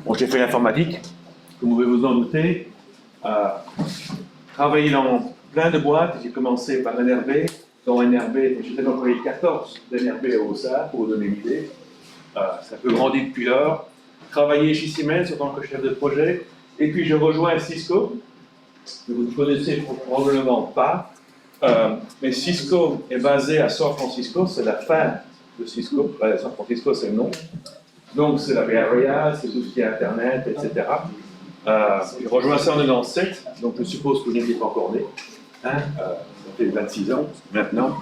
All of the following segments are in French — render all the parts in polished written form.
Bon, j'ai fait l'informatique, comme vous pouvez vous en douter. Travaillé dans plein de boîtes. J'ai commencé par NRB. Dans NRB, j'ai employé 14 d'NRB au SAR, pour vous donner une idée. Ça peut grandir depuis lors. Travaillé chez Siemens en tant que chef de projet. Et puis je rejoins Cisco, que vous ne connaissez probablement pas. Mais Cisco est basé à San Francisco, c'est la fin de Cisco. San Francisco, c'est le nom. Donc c'est la Bay Area, c'est tout ce qui est Internet, etc. J'ai rejoint ça en 97, donc je suppose que vous n'étiez pas encore né. Ça fait 26 ans maintenant.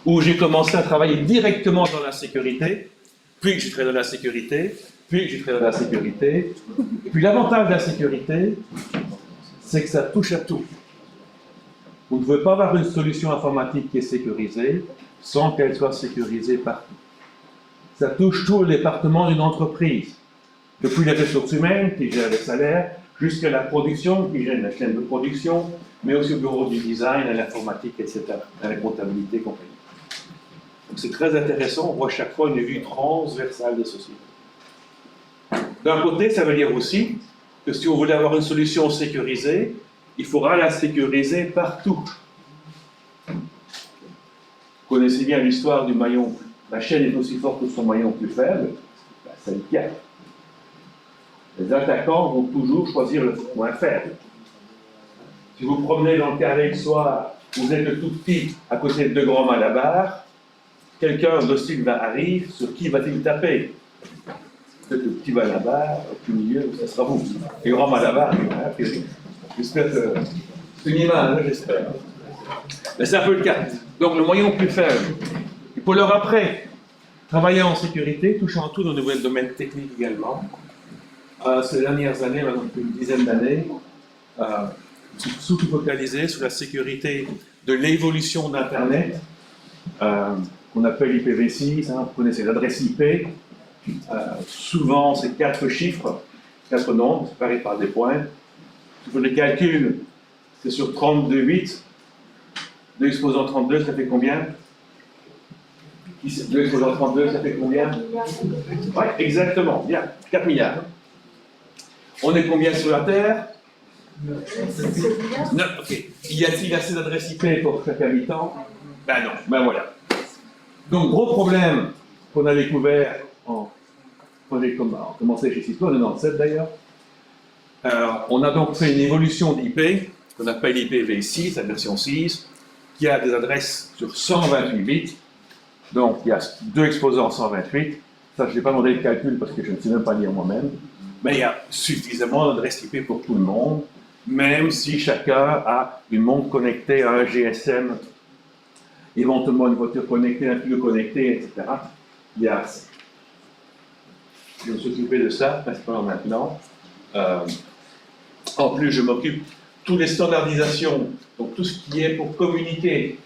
Où j'ai commencé à travailler directement dans la sécurité, puis j'ai travaillé dans la sécurité, puis j'ai travaillé dans la sécurité. Et puis l'avantage de la sécurité, c'est que ça touche à tout. Vous ne pouvez pas avoir une solution informatique qui est sécurisée sans qu'elle soit sécurisée partout. Ça touche tous les départements d'une entreprise, depuis les ressources humaines qui gèrent les salaires, jusqu'à la production qui gère la chaîne de production, mais aussi au bureau du design, à l'informatique, etc., à la comptabilité et compagnie. Donc c'est très intéressant, on voit chaque fois une vue transversale des sociétés. D'un côté, ça veut dire aussi que si on voulait avoir une solution sécurisée, il faudra la sécuriser partout. Vous connaissez bien l'histoire du maillon. La chaîne est aussi forte que son maillon plus faible, c'est le cas. Les attaquants vont toujours choisir le point faible. Si vous promenez dans le carré le soir, vous êtes le tout petit à côté de deux grands Malabar, quelqu'un d'hostile arrive, sur qui va-t-il taper? Peut-être le petit Malabar, au milieu, ça sera vous. Les grands Malabar, j'espère que c'est une image, j'espère. Mais c'est un peu le cas. Donc le moyen plus faible. Et pour leur après, travailler en sécurité, touchant à tout dans le domaine technique également. Ces dernières années, maintenant depuis une dizaine d'années, surtout focalisé sur la sécurité de l'évolution d'Internet, qu'on appelle IPv6, vous connaissez l'adresse IP. Souvent, c'est 4 chiffres, 4 nombres, séparés par des points. Si vous les calculs, c'est sur 32 bits. 2 exposants 32, ça fait combien? 2 exposants 32, ça fait combien? Oui, exactement, bien, 4 milliards. On est combien sur la Terre? 9, ok. Y a-t-il assez d'adresses IP pour chaque habitant? Ben non, ben voilà. Donc, gros problème qu'on a découvert quand j'ai commencé chez Cisco, en 97 d'ailleurs. On a donc fait une évolution d'IP, qu'on appelle IPv6, la version 6, qui a des adresses sur 128 bits. Donc, il y a 2 exposants 128. Ça, je n'ai pas demandé le calcul parce que je ne sais même pas lire moi-même. Mais il y a suffisamment d'adresses IP pour tout le monde, même si chacun a une montre connectée à un GSM, éventuellement une voiture connectée, un tuyau connecté, etc. Il y a assez. Je vais m'occuper de ça, principalement maintenant. En plus, je m'occupe de toutes les standardisations, donc tout ce qui est pour communiquer.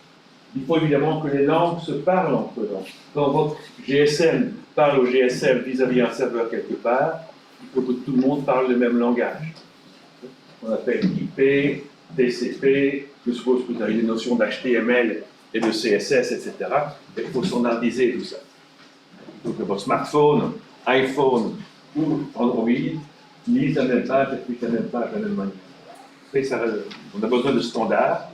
Il faut évidemment que les langues se parlent entre eux. Quand votre GSM parle au GSM vis-à-vis d'un serveur quelque part, il faut que tout le monde parle le même langage. On appelle IP, TCP, je suppose que vous avez des notions d'HTML et de CSS, etc. Et il faut standardiser tout ça. Il faut que votre smartphone, iPhone ou Android lisent la même page et puis la même page de la même manière. Et ça, on a besoin de standards.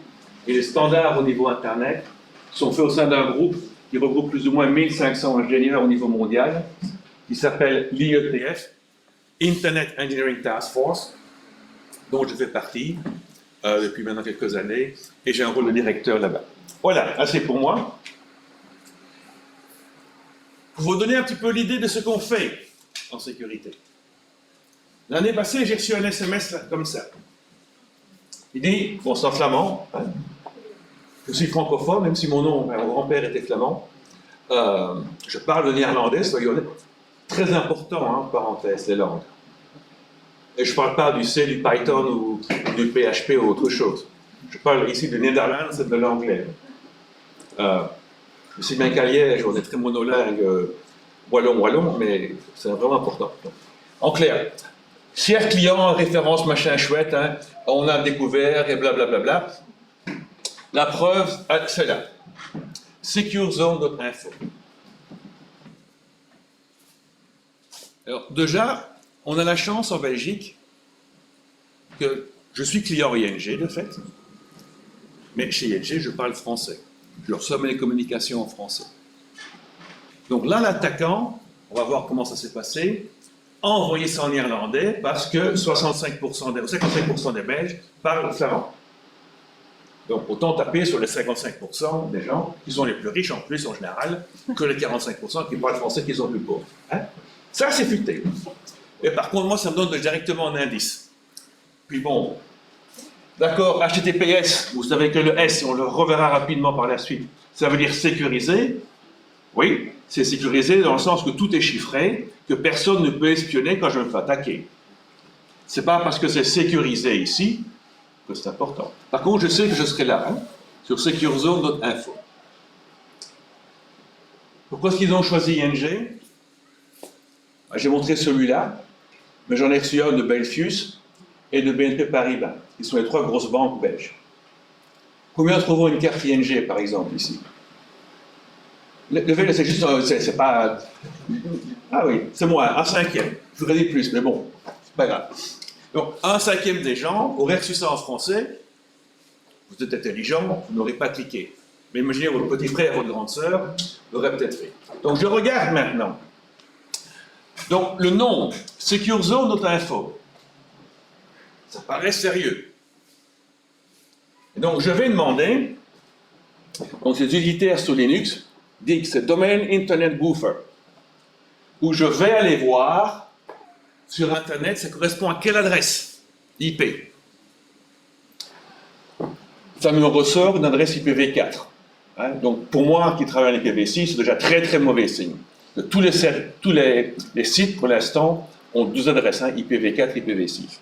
Et les standards au niveau Internet sont faits au sein d'un groupe qui regroupe plus ou moins 1500 ingénieurs au niveau mondial, qui s'appelle l'IETF, Internet Engineering Task Force, dont je fais partie depuis maintenant quelques années, et j'ai un rôle de directeur là-bas. Voilà, assez pour moi. Pour vous donner un petit peu l'idée de ce qu'on fait en sécurité. L'année passée, j'ai reçu un SMS comme ça. Il dit, bon, c'est en flamand, hein. Je suis francophone, même si mon grand-père était flamand. Je parle le néerlandais, soyons honnêtes. Très important, hein, parenthèse, les langues. Et je ne parle pas du C, du Python ou du PHP ou autre chose. Je parle ici du Netherlands et de l'anglais. Je suis bien qu'à Liège, on est très monolingue, wallon, mais c'est vraiment important. En clair, cher client, référence machin chouette, hein, on a découvert et blablabla. La preuve, c'est là. Securezone.info. Alors, déjà, on a la chance en Belgique que je suis client ING, de fait, mais chez ING, je parle français. Je reçois mes communications en français. Donc là, l'attaquant, on va voir comment ça s'est passé, a envoyé ça en irlandais parce que 55% des Belges parlent flamand. Donc autant taper sur les 55% des gens qui sont les plus riches en plus en général que les 45% qui parlent français qui sont plus pauvres. Hein? Ça, c'est futé. Et par contre, moi, ça me donne directement un indice. Puis bon, d'accord, HTTPS, vous savez que le S, on le reverra rapidement par la suite, ça veut dire sécurisé. Oui, c'est sécurisé dans le sens que tout est chiffré, que personne ne peut espionner quand je me fais attaquer. C'est pas parce que c'est sécurisé ici que c'est important. Par contre, je sais que je serai là, hein, sur securizone.info. Pourquoi est-ce qu'ils ont choisi ING? J'ai montré celui-là, mais j'en ai reçu un de Belfius et de BNP Paribas, qui sont les 3 grosses banques belges. Combien trouvons une carte ING, par exemple, ici? Le c'est juste, c'est pas... Ah oui, c'est moi, un cinquième. Je voudrais dire plus, mais bon, c'est pas grave. Donc, un cinquième des gens auraient reçu ça en français. Vous êtes intelligent, vous n'aurez pas cliqué. Mais imaginez votre petit frère, votre grande sœur, l'aurait peut-être fait. Donc, je regarde maintenant. Donc, le nom, securizone.info. Ça paraît sérieux. Et donc, je vais demander, donc c'est utilitaire sous Linux, dit que c'est Domain Internet Buffer, où je vais aller voir sur Internet, ça correspond à quelle adresse IP. Ça me ressort une adresse IPv4. Hein? Donc pour moi qui travaille en IPv6, c'est déjà très très mauvais signe. Tous les sites pour l'instant ont 2 adresses, hein, IPv4 et IPv6.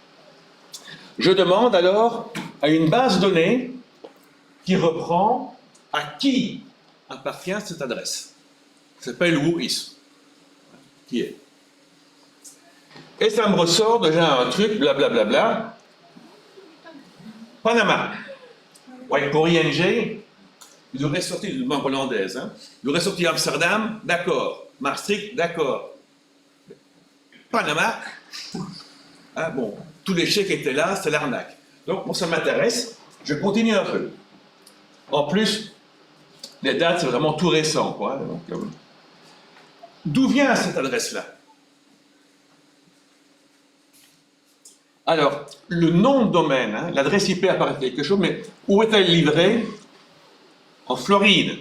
Je demande alors à une base de données qui reprend à qui appartient cette adresse. Ça s'appelle WHOIS. Qui est. Et ça me ressort déjà un truc, blablabla. Bla, bla, bla. Panama. Ouais, pour ING, ils auraient sorti d'une banque hollandaise. Hein. Ils auraient sorti Amsterdam, d'accord. Maastricht, d'accord. Panama, hein, bon, tous les chèques étaient là, c'est l'arnaque. Donc, moi, ça m'intéresse. Je continue un peu. En plus, les dates, c'est vraiment tout récent, quoi. D'où vient cette adresse-là? Alors, le nom de domaine, hein, l'adresse IP apparaît quelque chose, mais où est-elle livrée? En Floride.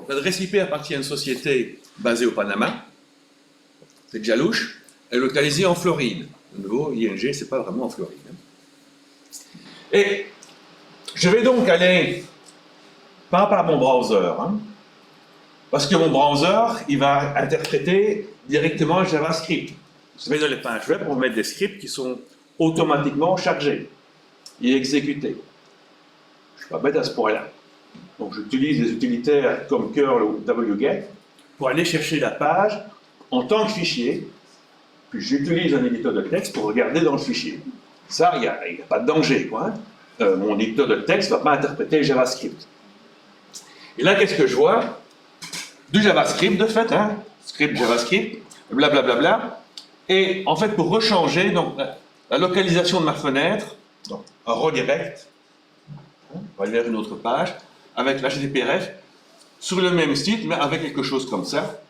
L'adresse IP appartient à une société basée au Panama. C'est déjà louche. Elle est localisée en Floride. De nouveau, ING, c'est pas vraiment en Floride. Et je vais donc aller, pas par mon browser, hein, parce que mon browser, il va interpréter directement JavaScript. Vous savez, dans les pages web, on met des scripts qui sont automatiquement chargés et exécutés. Je ne suis pas bête à ce point-là. Donc j'utilise des utilitaires comme curl ou wget pour aller chercher la page en tant que fichier, puis j'utilise un éditeur de texte pour regarder dans le fichier. Ça, il n'y a pas de danger, quoi. Mon éditeur de texte ne va pas interpréter JavaScript. Et là, qu'est-ce que je vois? Du JavaScript, de fait, hein, script JavaScript, blablabla. Bla, bla, bla. Et en fait, pour rechanger donc, la localisation de ma fenêtre, donc, un redirect, on va aller vers une autre page, avec l'HTTPRF, sur le même site, mais avec quelque chose comme ça.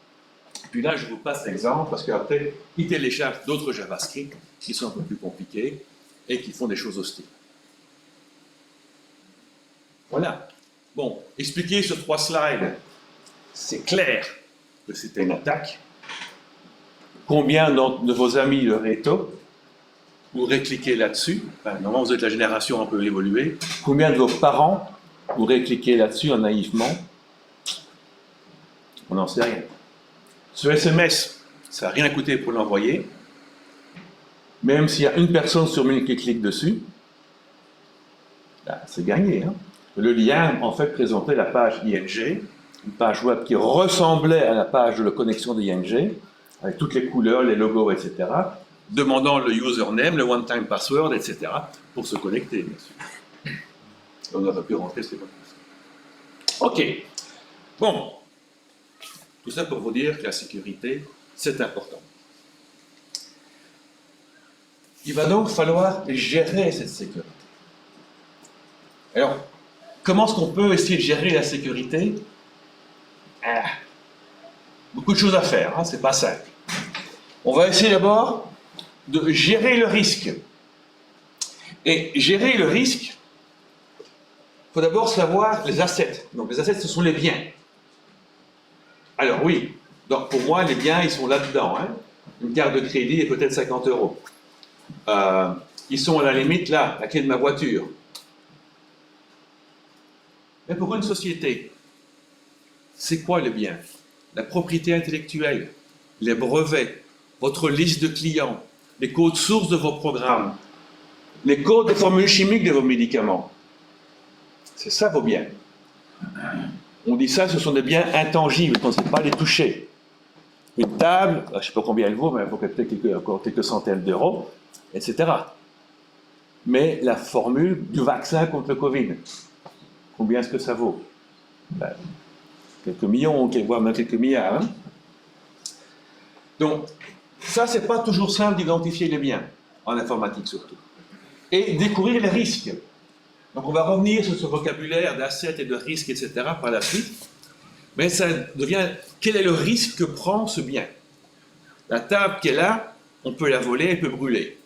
Puis là, je vous passe l'exemple, parce qu'après, ils téléchargent d'autres JavaScript qui sont un peu plus compliqués et qui font des choses hostiles. Voilà. Bon, expliqué sur 3 slides, c'est clair que c'était une attaque. Combien de vos amis le réto auraient cliqué là-dessus? Enfin, normalement, vous êtes la génération un peu évoluée. Combien de vos parents auraient cliqué là-dessus naïvement? On n'en sait rien. Ce SMS, ça n'a rien coûté pour l'envoyer. Même s'il y a une personne sur 1000 qui clique dessus, là, c'est gagné. Hein? Le lien, en fait, présentait la page ING, une page web qui ressemblait à la page de la connexion d'ING, avec toutes les couleurs, les logos, etc., demandant le username, le one-time password, etc., pour se connecter, bien sûr. On aurait pu rentrer ces mots. OK. Bon. Tout ça pour vous dire que la sécurité, c'est important. Il va donc falloir gérer cette sécurité. Alors, comment est-ce qu'on peut essayer de gérer la sécurité? Beaucoup de choses à faire, hein, c'est pas simple. On va essayer d'abord de gérer le risque. Et gérer le risque, il faut d'abord savoir les assets. Donc les assets, ce sont les biens. Alors oui, donc pour moi, les biens, ils sont là-dedans. Hein. Une carte de crédit est peut-être 50 €. Ils sont à la limite là, la clé de ma voiture. Mais pour une société, c'est quoi le bien? La propriété intellectuelle, les brevets, votre liste de clients, les codes sources de vos programmes, les codes des formules chimiques de vos médicaments. C'est ça vos biens. On dit ça, ce sont des biens intangibles, on ne sait pas les toucher. Une table, je ne sais pas combien elle vaut, mais elle vaut peut-être encore quelques centaines d'euros, etc. Mais la formule du vaccin contre le Covid, combien est-ce que ça vaut? Quelques millions, voire même quelques milliards. Hein. Donc, ça, c'est pas toujours simple d'identifier les biens, en informatique surtout. Et découvrir les risques. Donc, on va revenir sur ce vocabulaire d'assets et de risques, etc. par la suite. Mais ça devient, quel est le risque que prend ce bien? La table qui est là, on peut la voler, elle peut brûler.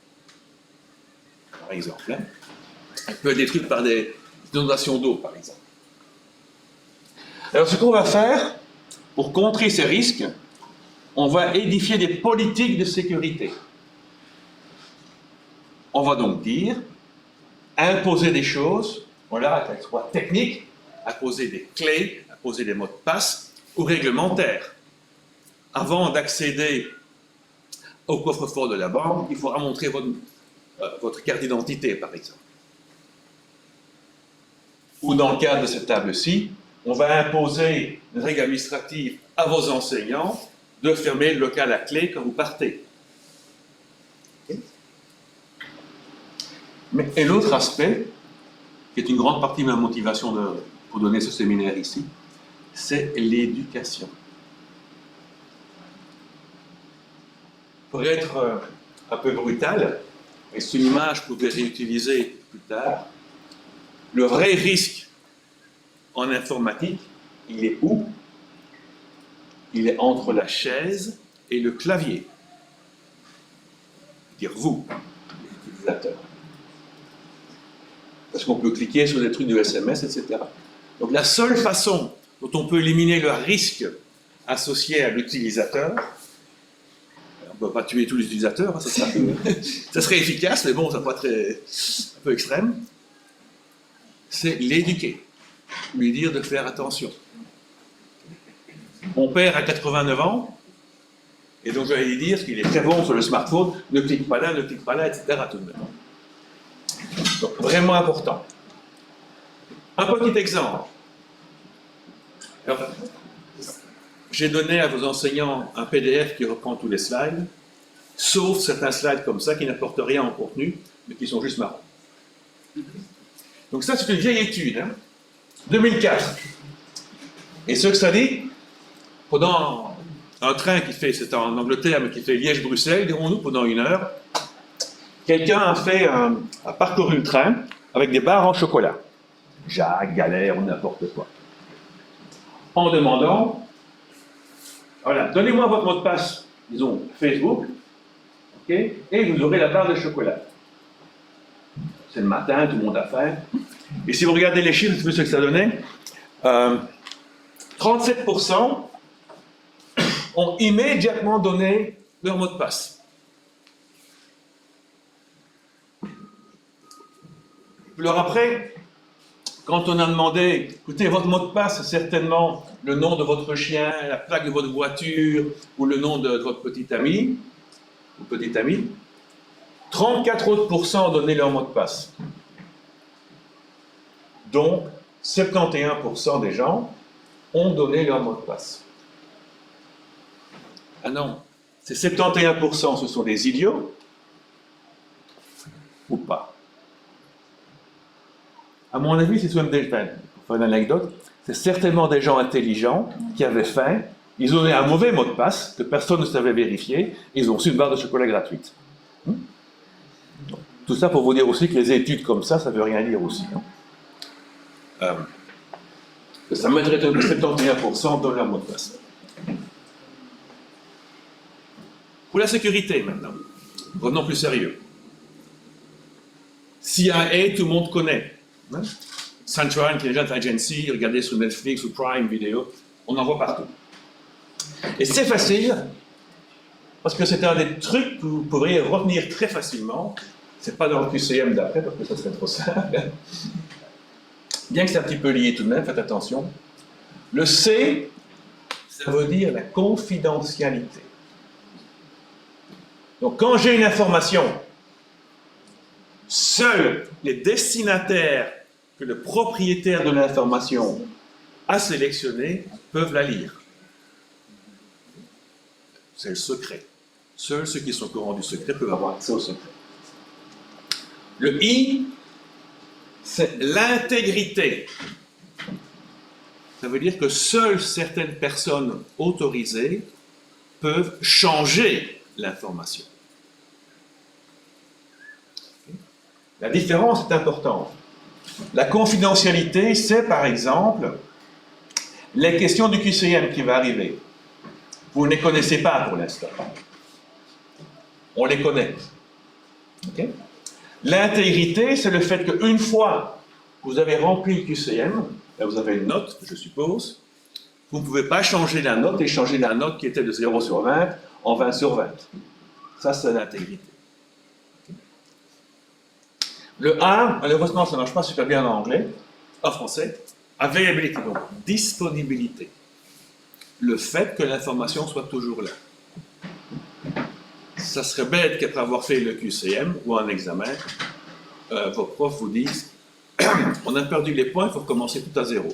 Par exemple. Hein. Elle peut être détruite par des inondations d'eau, par exemple. Alors, ce qu'on va faire, pour contrer ces risques, on va édifier des politiques de sécurité. On va donc dire, imposer des choses, voilà, qu'elles soient techniques, imposer des clés, imposer des mots de passe, ou réglementaires. Avant d'accéder au coffre-fort de la banque, il faudra montrer votre carte d'identité, par exemple. Ou dans le cadre de cette table-ci, on va imposer une règle administrative à vos enseignants de fermer le local à clé quand vous partez. Et l'autre aspect, qui est une grande partie de ma motivation pour donner ce séminaire ici, c'est l'éducation. Pour être un peu brutal, et c'est une image que vous pouvez réutiliser plus tard, le vrai risque en informatique, il est où? Il est entre la chaise et le clavier. C'est-à-dire vous, l'utilisateur. Parce qu'on peut cliquer sur des trucs de SMS, etc. Donc la seule façon dont on peut éliminer le risque associé à l'utilisateur, on ne peut pas tuer tous les utilisateurs, hein, ça serait efficace, mais bon, ça peut être un peu extrême, c'est l'éduquer, lui dire de faire attention. Mon père a 89 ans, et donc je vais lui dire qu'il est très bon sur le smartphone, ne clique pas là, etc. tout de même. Donc vraiment important. Un petit exemple. Alors, j'ai donné à vos enseignants un PDF qui reprend tous les slides, sauf certains slides comme ça qui n'apportent rien en contenu, mais qui sont juste marrants. Donc ça, c'est une vieille étude, hein, 2004. Et ce que ça dit, pendant un train qui fait, c'est en Angleterre, mais qui fait Liège-Bruxelles, dirons-nous, pendant 1 heure, quelqu'un a parcouru le train avec des barres en chocolat. Jacques, Galère ou n'importe quoi. En demandant, voilà, donnez-moi votre mot de passe, disons Facebook, okay, et vous aurez la barre de chocolat. C'est le matin, tout le monde a faim. Et si vous regardez les chiffres, vous savez ce que ça donnait, 37% ont immédiatement donné leur mot de passe. Alors après, quand on a demandé, écoutez, votre mot de passe, c'est certainement le nom de votre chien, la plaque de votre voiture, ou le nom de votre petit ami, ou petite amie, 34 autres % ont donné leur mot de passe. Donc, 71% des gens ont donné leur mot de passe. Ah non, ces 71%, ce sont des idiots, ou pas? À mon avis, c'est même des, pour faire une anecdote, c'est certainement des gens intelligents qui avaient faim Ils ont donné un mauvais mot de passe que personne ne savait vérifier. Ils ont reçu une barre de chocolat gratuite. Tout ça pour vous dire aussi que les études comme ça ne veut rien dire aussi. Ça m'aiderait que 71% donnent leur mot de passe. Pour la sécurité maintenant, revenons plus sérieux. CIA, tout le monde connaît. Central Intelligence Agency, regardez sur Netflix ou Prime Video, on en voit partout. Et c'est facile, parce que c'est un des trucs que vous pourriez retenir très facilement. C'est pas dans le QCM d'après, parce que ça serait trop simple. Bien que c'est un petit peu lié tout de même, faites attention. Le C, ça veut dire la confidentialité. Donc quand j'ai une information, seuls les destinataires que le propriétaire de l'information a sélectionné peuvent la lire. C'est le secret. Seuls ceux qui sont au courant du secret peuvent avoir accès au secret. Le I, c'est l'intégrité. Ça veut dire que seules certaines personnes autorisées peuvent changer l'information. La différence est importante. La confidentialité, c'est par exemple les questions du QCM qui va arriver. Vous ne les connaissez pas pour l'instant. On les connaît. Okay? L'intégrité, c'est le fait qu'une fois que vous avez rempli le QCM, là vous avez une note, je suppose, vous ne pouvez pas changer la note et changer la note qui était de 0 sur 20 en 20 sur 20. Ça, c'est l'intégrité. Le A, malheureusement, ça ne marche pas super bien en anglais, en français. Availability, donc disponibilité. Le fait que l'information soit toujours là. Ça serait bête qu'après avoir fait le QCM ou un examen, vos profs vous disent on a perdu les points, il faut recommencer tout à zéro.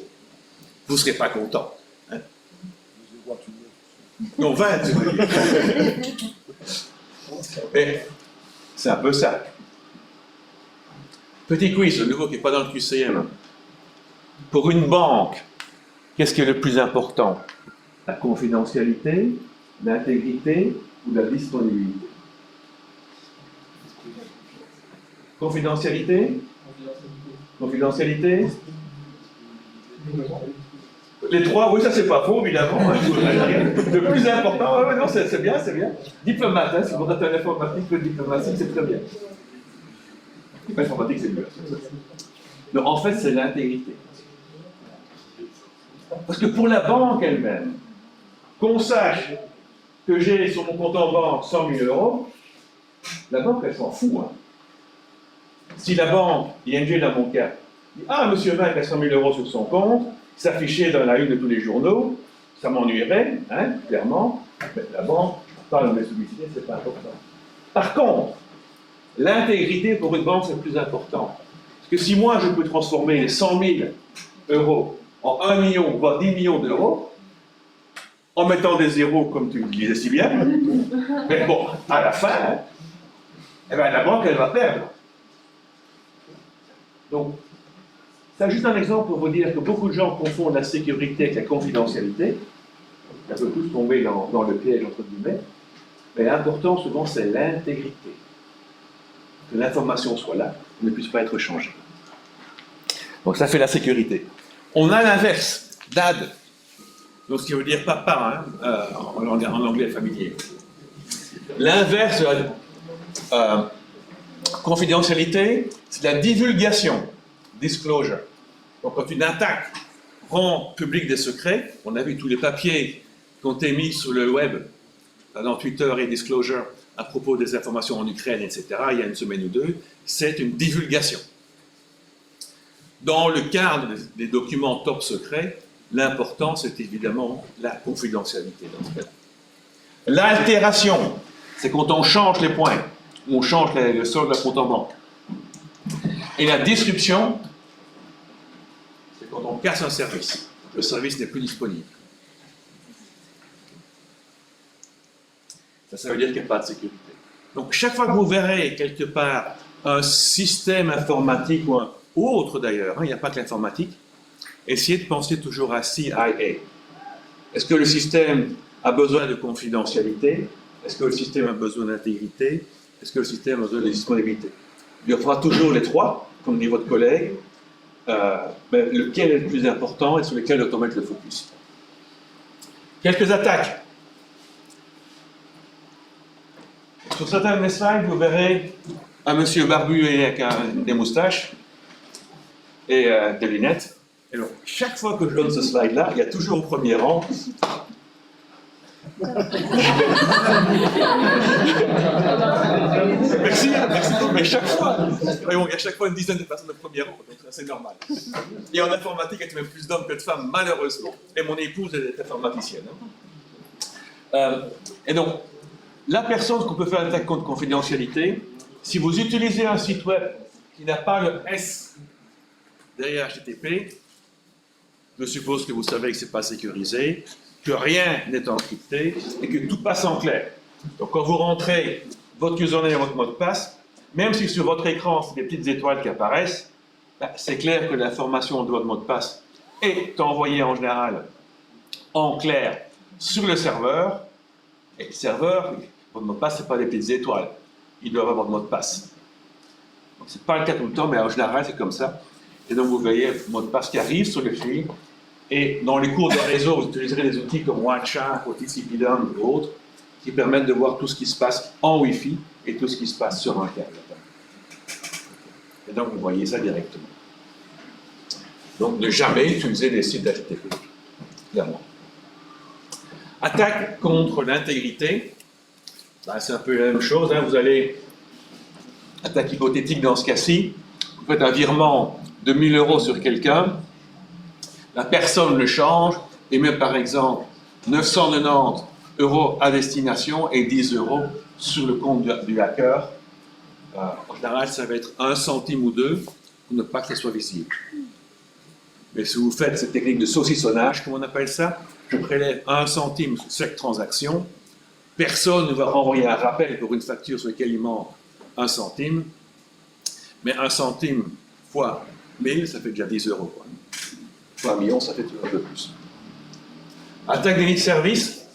Vous ne serez pas content. Hein? Non, 20, tu veux dire. Mais c'est un peu ça. Petit quiz, de nouveau qui n'est pas dans le QCM. Pour une banque, qu'est-ce qui est le plus important? La confidentialité, l'intégrité ou la disponibilité? Confidentialité? Confidentialité? Les trois, oui, ça c'est pas faux, évidemment. Le plus important, non, c'est bien, c'est bien. Diplomate, hein, si vous êtes un informatique, le diplomatique, c'est très bien. L'informatique, c'est mieux. Non, en fait, c'est l'intégrité. Parce que pour la banque elle-même, qu'on sache que j'ai sur mon compte en banque 100 000 euros, la banque, elle s'en fout. Hein. Si la banque, ING dans mon cas, dit « Ah, monsieur Mac a 100 000 euros sur son compte », s'afficher dans la une de tous les journaux, ça m'ennuierait, hein, clairement, mais la banque, par le publicité, c'est pas important. Par contre, l'intégrité pour une banque, c'est le plus important. Parce que si moi, je peux transformer les 100 000 euros en 1 million, voire 10 millions d'euros, en mettant des zéros, comme tu le disais si bien, mais bon, à la fin, hein, eh ben, la banque, elle va perdre. Donc, c'est juste un exemple pour vous dire que beaucoup de gens confondent la sécurité avec la confidentialité. Ça peut tous tomber dans le piège, entre guillemets. Mais l'important, souvent, c'est l'intégrité. Que l'information soit là, ne puisse pas être changée. Donc, ça fait la sécurité. On a l'inverse, DAD. Donc, ce qui veut dire papa, hein, en anglais familier. L'inverse de la confidentialité, c'est la divulgation, disclosure. Donc, quand une attaque rend public des secrets, on a vu tous les papiers qui ont été mis sur le web, dans Twitter et Disclosure, à propos des informations en Ukraine, etc., il y a une semaine ou deux, c'est une divulgation. Dans le cadre des documents top secrets, l'important, c'est évidemment la confidentialité dans ce cas. L'altération, c'est quand on change les points, on change le solde de compte en banque. Et la disruption, c'est quand on casse un service. Le service n'est plus disponible. Ça veut dire qu'il n'y a pas de sécurité. Donc, chaque fois que vous verrez quelque part un système informatique ou autre d'ailleurs, hein, il n'y a pas que l'informatique, essayez de penser toujours à CIA. Est-ce que le système a besoin de confidentialité? Est-ce que le système a besoin d'intégrité? Est-ce que le système a besoin de disponibilité? Il y aura toujours les trois, comme dit votre collègue, mais lequel est le plus important et sur lequel on doit mettre le focus. Quelques attaques. Sur certains slides, vous verrez un monsieur barbu avec des moustaches et des lunettes. Et donc, chaque fois que je donne ce slide-là, il y a toujours au premier rang. Merci, mais chaque fois, voyons, il y a chaque fois une dizaine de personnes au premier rang, donc c'est normal. Et en informatique, il y a même plus d'hommes que de femmes, malheureusement. Et mon épouse est informaticienne. Et donc, la personne qu'on peut faire attaque contre confidentialité, si vous utilisez un site web qui n'a pas le S derrière HTTP, je suppose que vous savez que ce n'est pas sécurisé, que rien n'est encrypté et que tout passe en clair. Donc quand vous rentrez votre username et votre mot de passe, même si sur votre écran c'est des petites étoiles qui apparaissent, c'est clair que l'information de votre mot de passe est envoyée en général en clair sur le serveur. Et le serveur, votre mot de passe, ce n'est pas des petites étoiles. Il doit avoir votre mot de passe. Donc ce n'est pas le cas tout le temps, mais en général c'est comme ça. Et donc vous voyez le mot de passe qui arrive sur le fil. Et dans les cours de réseau, vous utiliserez des outils comme WhatsApp, ou TCP/Dump ou autres, qui permettent de voir tout ce qui se passe en Wi-Fi et tout ce qui se passe sur un câble. Et donc vous voyez ça directement. Donc ne jamais utiliser des sites HTTP, clairement. Attaque contre l'intégrité, c'est un peu la même chose. Vous allez, attaque hypothétique dans ce cas-ci, vous faites un virement de 1 000 € sur quelqu'un, la personne le change et met par exemple 990 € à destination et 10 € sur le compte du hacker. En général, ça va être 1 centime ou 2 pour ne pas que ce soit visible. Mais si vous faites cette technique de saucissonnage, comme on appelle ça, je prélève 1 centime sur chaque transaction, personne ne va renvoyer un rappel pour une facture sur laquelle il manque 1 centime, mais 1 centime fois 1000, ça fait déjà 10 €. Fois 1 million, ça fait un peu plus. Attaque déni de service,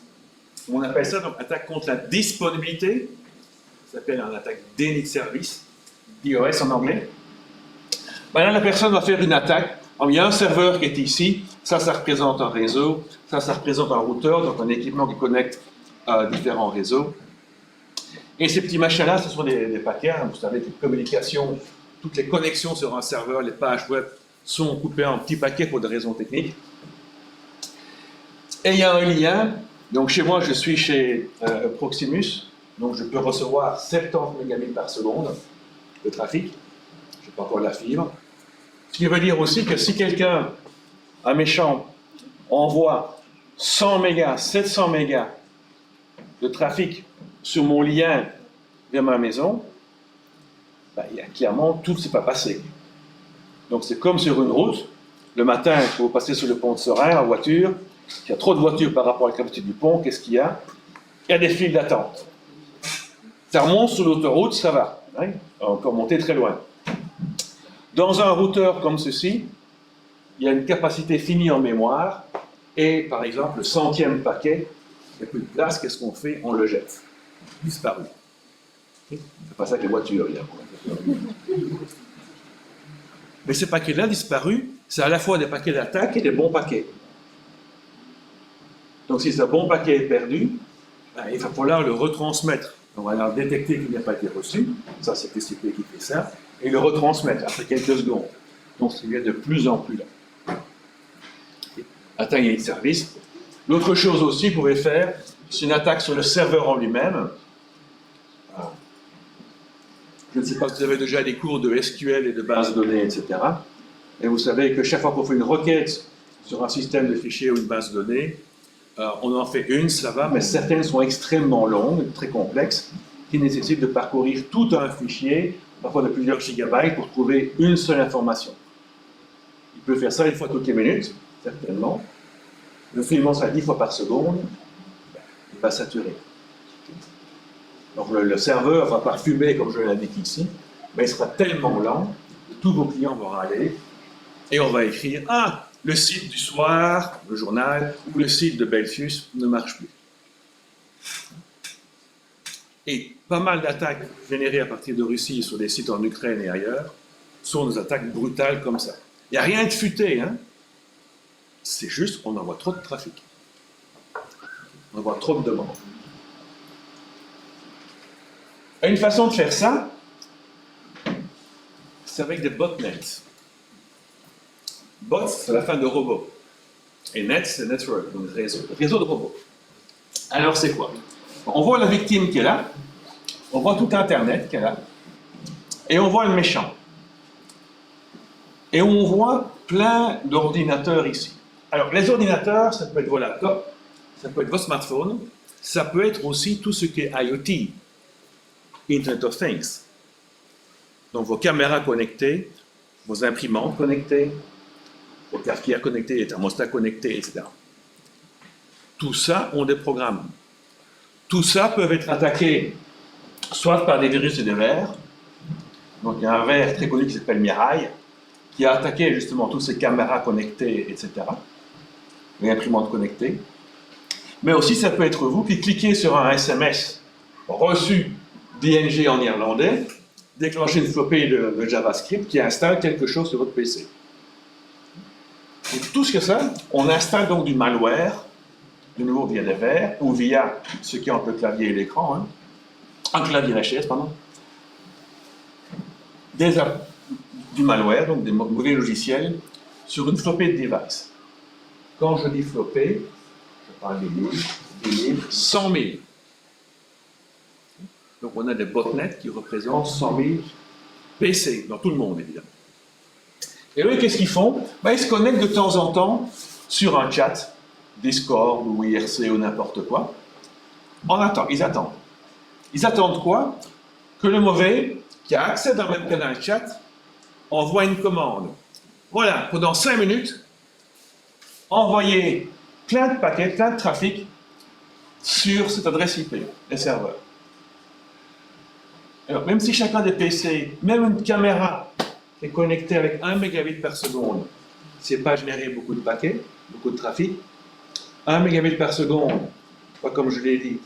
on appelle ça donc attaque contre la disponibilité, ça s'appelle une attaque déni de service, DOS en anglais. Là, la personne va faire une attaque. Il y a un serveur qui est ici, ça représente un réseau, ça représente un routeur, donc un équipement qui connecte à différents réseaux. Et ces petits machins-là, ce sont des paquets, vous savez, toute communication, toutes les connexions sur un serveur, les pages web sont coupées en petits paquets pour des raisons techniques. Et il y a un lien, donc chez moi je suis chez Proximus, donc je peux recevoir 70 mégabits par seconde de trafic, je n'ai pas encore la fibre. Ce qui veut dire aussi que si quelqu'un, un méchant, envoie 100 mégas, 700 mégas de trafic sur mon lien vers ma maison, il y a clairement tout ne s'est pas passé. Donc c'est comme sur une route, le matin, quand vous passez sur le pont de Serein en voiture, il y a trop de voitures par rapport à la capacité du pont, qu'est-ce qu'il y a? Il y a des files d'attente. Ça remonte sur l'autoroute, ça va. On peut encore monter très loin. Dans un routeur comme ceci, il y a une capacité finie en mémoire, et par exemple, le 100e paquet, il n'y a plus de place, qu'est-ce qu'on fait? On le jette. Disparu. C'est pas ça que les voitures, mais ces paquets-là disparus, c'est à la fois des paquets d'attaque et des bons paquets. Donc si ce bon paquet est perdu, il va falloir le retransmettre. On va alors détecter qu'il n'a pas été reçu, ça c'est TCP qui fait ça, et le retransmettre après quelques secondes. Donc c'est de plus en plus là. Attaque et service. L'autre chose aussi que vous pouvez faire, c'est une attaque sur le serveur en lui-même. Je ne sais pas si vous avez déjà des cours de SQL et de base de données, etc. Et vous savez que chaque fois qu'on fait une requête sur un système de fichiers ou une base de données, on en fait une, ça va, mais certaines sont extrêmement longues, très complexes, qui nécessitent de parcourir tout un fichier, parfois de plusieurs gigabytes, pour trouver une seule information. Il peut faire ça une fois toutes les minutes, certainement. Le filement sera 10 fois par seconde, il va saturer. Donc le serveur ne va pas fumer comme je l'indique ici, mais il sera tellement lent que tous vos clients vont râler et on va écrire « Ah, le site du soir, le journal, ou le site de Belfius ne marche plus. Et pas mal d'attaques générées à partir de Russie sur des sites en Ukraine et ailleurs sont des attaques brutales comme ça. Il n'y a rien de futé, hein. C'est juste qu'on envoie trop de trafic. On envoie trop de demandes. Et une façon de faire ça, c'est avec des botnets. Bot, c'est la fin de robot. Et net, c'est network, donc réseau de robots. Alors, c'est quoi? On voit la victime qui est là, on voit tout Internet qui est là, et on voit le méchant. Et on voit plein d'ordinateurs ici. Alors, les ordinateurs, ça peut être vos laptops, ça peut être vos smartphones, ça peut être aussi tout ce qui est IoT, Internet of Things. Donc, vos caméras connectées, vos imprimantes connectées, vos cafetières connectées, les thermostats connectés, etc. Tout ça ont des programmes. Tout ça peut être attaqué soit par des virus et des vers. Donc, il y a un ver très connu qui s'appelle Mirai, qui a attaqué justement toutes ces caméras connectées, etc. Les imprimantes connectées. Mais aussi, ça peut être vous qui cliquez sur un SMS reçu d'ING en irlandais, déclenchez une flopée de JavaScript qui installe quelque chose sur votre PC. Et tout ce que ça, on installe donc du malware, de nouveau via des vers, ou via ce qui est entre le clavier et l'écran, hein, entre le clavier et la chaise, pardon, du malware, donc des mauvais logiciels, sur une flopée de devices. Quand je dis flopée, je parle des livres, 100 000. Donc on a des botnets qui représentent 100 000 PC, dans tout le monde évidemment. Et eux, qu'est-ce qu'ils font? Ils se connectent de temps en temps sur un chat, Discord ou IRC ou n'importe quoi. Ils attendent. Ils attendent quoi? Que le mauvais, qui a accès dans le même canal chat, envoie une commande. Voilà, pendant 5 minutes, envoyer plein de paquets, plein de trafic sur cette adresse IP, les serveurs. Alors, même si chacun des PC, même une caméra est connectée avec 1 mégabit par seconde, c'est pas générer beaucoup de paquets, beaucoup de trafic. 1 mégabit par seconde, pas comme je l'ai dit,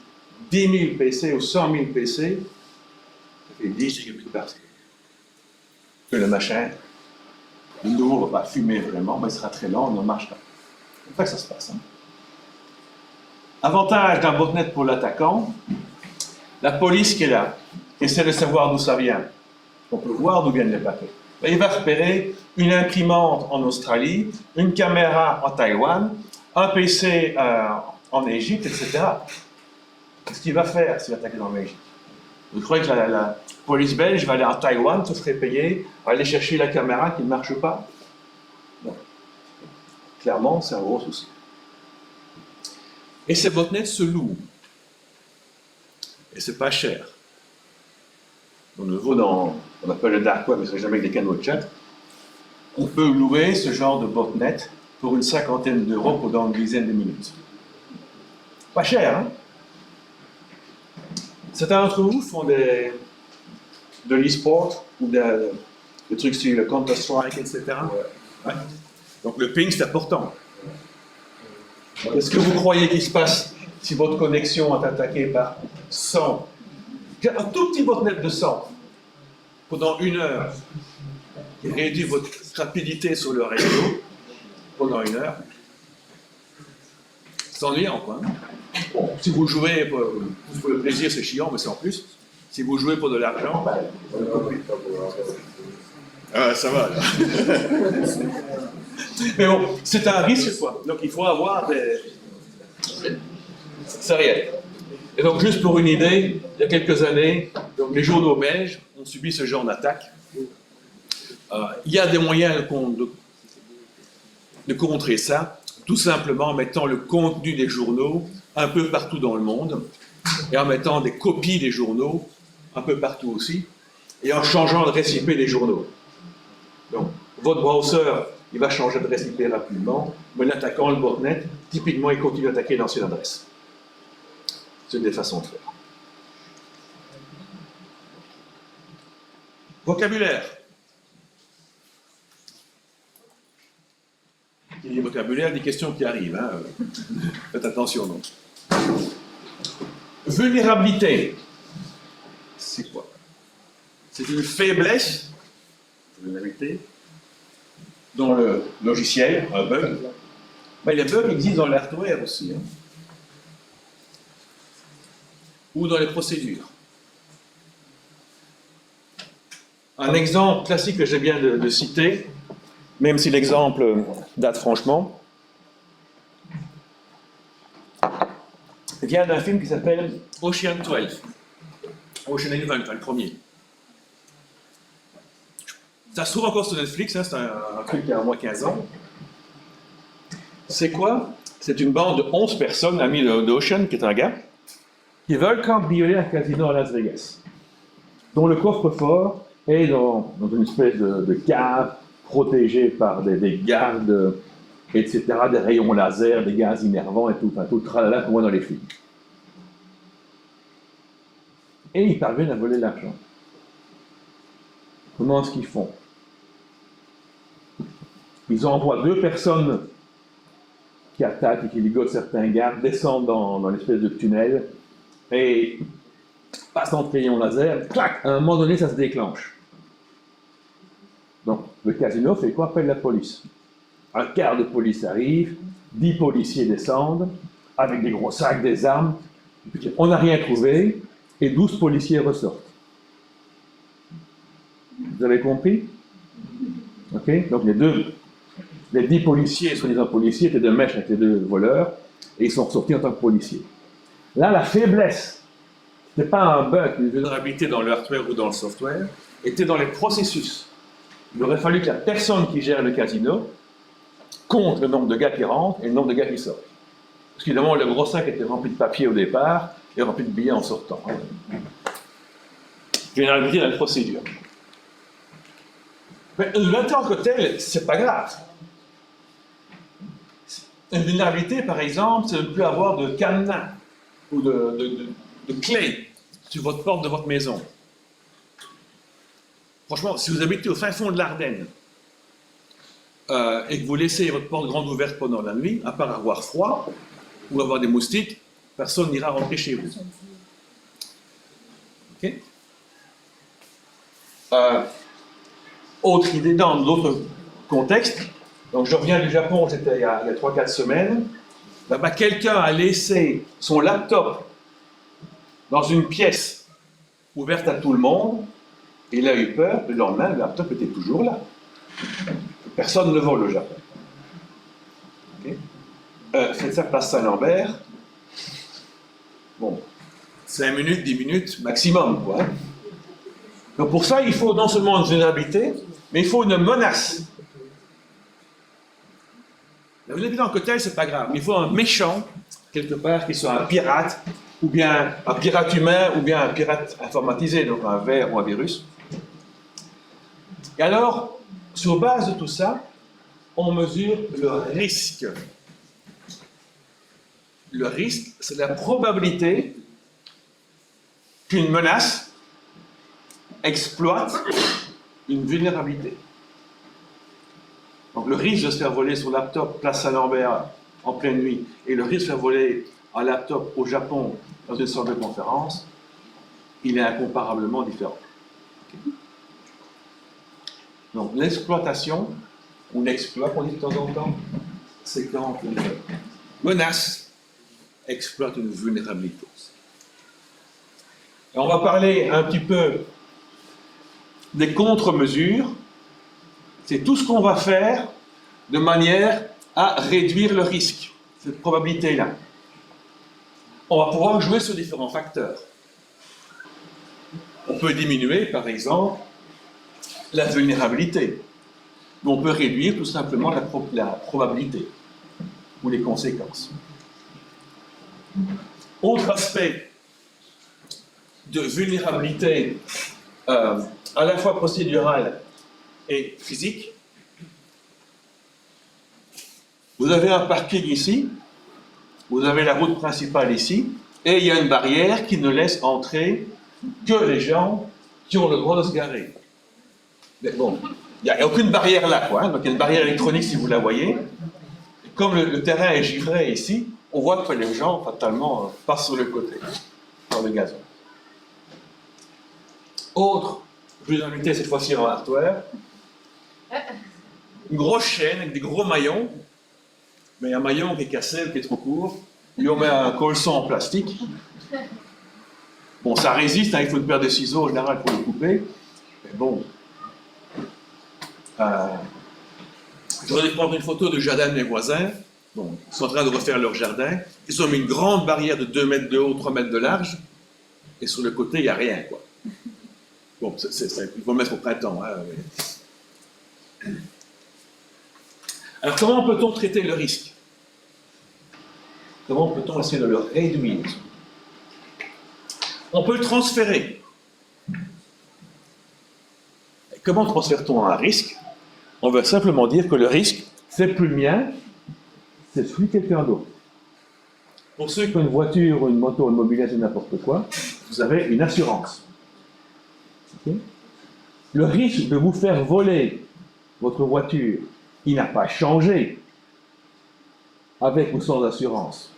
10 000 PC ou 100 000 PC, ça fait 10 gigabits par seconde. Que le machin, le nouveau ne va pas fumer vraiment, mais il sera très lent, il ne marche pas. C'est comme ça que ça se passe. Hein. Avantage d'un botnet pour l'attaquant, la police qui est là, qui essaie de savoir d'où ça vient. On peut voir d'où viennent les paquets. Il va repérer une imprimante en Australie, une caméra en Taïwan, un PC en Égypte, etc. Qu'est-ce qu'il va faire s'il attaque dans l'Égypte? Vous croyez que la police belge va aller en Taïwan, se ferait payer, va aller chercher la caméra qui ne marche pas? Non. Clairement, c'est un gros souci. Et ces botnets se louent. Et c'est pas cher. On le vaut on appelle le dark web, mais ce n'est jamais des canaux de chat. On peut louer ce genre de botnet pour une 50aine d'euros pendant une dizaine de minutes. Pas cher, hein? Certains d'entre vous font de l'e-sport ou des trucs sur le Counter-Strike, etc. Ouais. Donc le ping, c'est important. Qu'est-ce que vous croyez qu'il se passe si votre connexion est attaquée par 100? Un tout petit botnet de 100 pendant 1 heure qui réduit votre rapidité sur le réseau pendant 1 heure. C'est ennuyant, quoi. Bon, si vous jouez pour le plaisir, c'est chiant, mais c'est en plus. Si vous jouez pour de l'argent, ça va. Mais bon, c'est un risque, quoi. Donc il faut avoir des... C'est réel. Et donc, juste pour une idée, il y a quelques années, donc, les journaux belges ont subi ce genre d'attaque. Il y a des moyens de contrer ça, tout simplement en mettant le contenu des journaux un peu partout dans le monde, et en mettant des copies des journaux un peu partout aussi, et en changeant l'adresse IP des journaux. Donc, votre browser, il va changer d'adresse IP rapidement, mais l'attaquant, le botnet, typiquement, il continue d'attaquer l'ancienne adresse. C'est une des façons de faire. Vocabulaire. Il du vocabulaire, des questions qui arrivent. Hein. Faites attention, donc. Vulnérabilité, c'est quoi? C'est une faiblesse, vulnérabilité, dans le logiciel, un bug. Mais les bugs existent dans l'hardware aussi. Hein. Ou dans les procédures. Un exemple classique que j'ai bien de citer, même si l'exemple date franchement, vient d'un film qui s'appelle Ocean 12. Ocean 11, enfin, le premier. Ça se trouve encore sur Netflix, hein, c'est un truc qui a au moins 15 ans. C'est quoi? C'est une bande de 11 personnes, amis d'Ocean, qui est un gars, qui veulent cambrioler un casino à Las Vegas, dont le coffre-fort est dans une espèce de cave protégée par des gardes, etc., des rayons laser, des gaz innervants et tout, enfin, tout le tralala qu'on voit dans les films. Et ils parviennent à voler l'argent. Comment est-ce qu'ils font? Ils envoient 2 personnes qui attaquent et qui ligotent certains gardes, descendent dans l'espèce de tunnel et passent entre rayons laser, clac, à un moment donné ça se déclenche. Donc le casino fait quoi? Appelle la police. Un quart de police arrive, 10 policiers descendent avec des gros sacs, des armes, on n'a rien trouvé et 12 policiers ressortent. Vous avez compris? Ok? Donc les 10 policiers, soi-disant policiers, étaient de mèche avec les 2 voleurs, et ils sont ressortis en tant que policiers. Là, la faiblesse, ce n'était pas un bug, une vulnérabilité dans le hardware ou dans le software, était dans les processus. Il aurait fallu que la personne qui gère le casino compte le nombre de gars qui rentrent et le nombre de gars qui sortent. Parce qu'évidemment, le gros sac était rempli de papier au départ et rempli de billets en sortant. Vulnérabilité dans la procédure. Mais en tant que tel, c'est pas grave. Une vulnérabilité, par exemple, c'est de ne plus avoir de cadenas ou de clés sur votre porte de votre maison. Franchement, si vous habitez au fin fond de l'Ardenne et que vous laissez votre porte grande ouverte pendant la nuit, à part avoir froid ou avoir des moustiques, personne n'ira rentrer chez vous. Ok? Autre idée dans d'autres contextes. Donc je reviens du Japon, c'était il y a 3-4 semaines. Là-bas, quelqu'un a laissé son laptop dans une pièce ouverte à tout le monde. Et il a eu peur, le lendemain, le laptop était toujours là. Personne ne le vole au Japon. Okay. Faites ça place Saint-Lambert. Bon, 5 minutes, 10 minutes maximum, quoi. Donc pour ça, il faut non seulement une vulnérabilité, mais il faut une menace. La vulnérabilité en côté, c'est pas grave. Il faut un méchant, quelque part, qui soit un pirate, ou bien un pirate humain, ou bien un pirate informatisé, donc un ver ou un virus. Et alors, sur base de tout ça, on mesure le risque. Le risque, c'est la probabilité qu'une menace exploite une vulnérabilité. Donc le risque de se faire voler son laptop place Saint-Lambert en pleine nuit et le risque de se faire voler un laptop au Japon dans une sorte de conférence, il est incomparablement différent. Okay. Donc l'exploitation, ou l'exploit qu'on dit de temps en temps, c'est quand une menace exploite une vulnérabilité. Et on va parler un petit peu des contre-mesures. C'est tout ce qu'on va faire de manière à réduire le risque, cette probabilité-là. On va pouvoir jouer sur différents facteurs. On peut diminuer, par exemple, la vulnérabilité. Mais on peut réduire tout simplement la probabilité ou les conséquences. Autre aspect de vulnérabilité à la fois procédurale et physique. Vous avez un parking ici, vous avez la route principale ici, et il y a une barrière qui ne laisse entrer que les gens qui ont le droit de se garer. Mais bon, il n'y a aucune barrière là, quoi. Donc il y a une barrière électronique si vous la voyez. comme le terrain est givré ici, on voit que les gens, fatalement, passent sur le côté, dans le gazon. Autre, je vais inviter cette fois-ci en hardware, une grosse chaîne avec des gros maillons, mais un maillon qui est cassé, qui est trop court, et on met un colson en plastique. Bon, ça résiste, hein, il faut une paire de ciseaux en général pour le couper, mais bon. J'aurais dû prendre une photo du jardin de mes voisins. Bon, ils sont en train de refaire leur jardin. Ils ont mis une grande barrière de 2 mètres de haut, 3 mètres de large, et sur le côté, il n'y a rien, quoi. Bon, il faut le mettre au printemps. Hein, mais... Alors, comment peut-on traiter le risque? Comment peut-on essayer de le réduire? On peut le transférer. Comment transfère-t-on un risque? On va simplement dire que le risque, c'est plus le mien, c'est celui de quelqu'un d'autre. Pour ceux qui ont une voiture, une moto, une mobilette, n'importe quoi, vous avez une assurance. Okay? Le risque de vous faire voler votre voiture, il n'a pas changé avec ou sans assurance.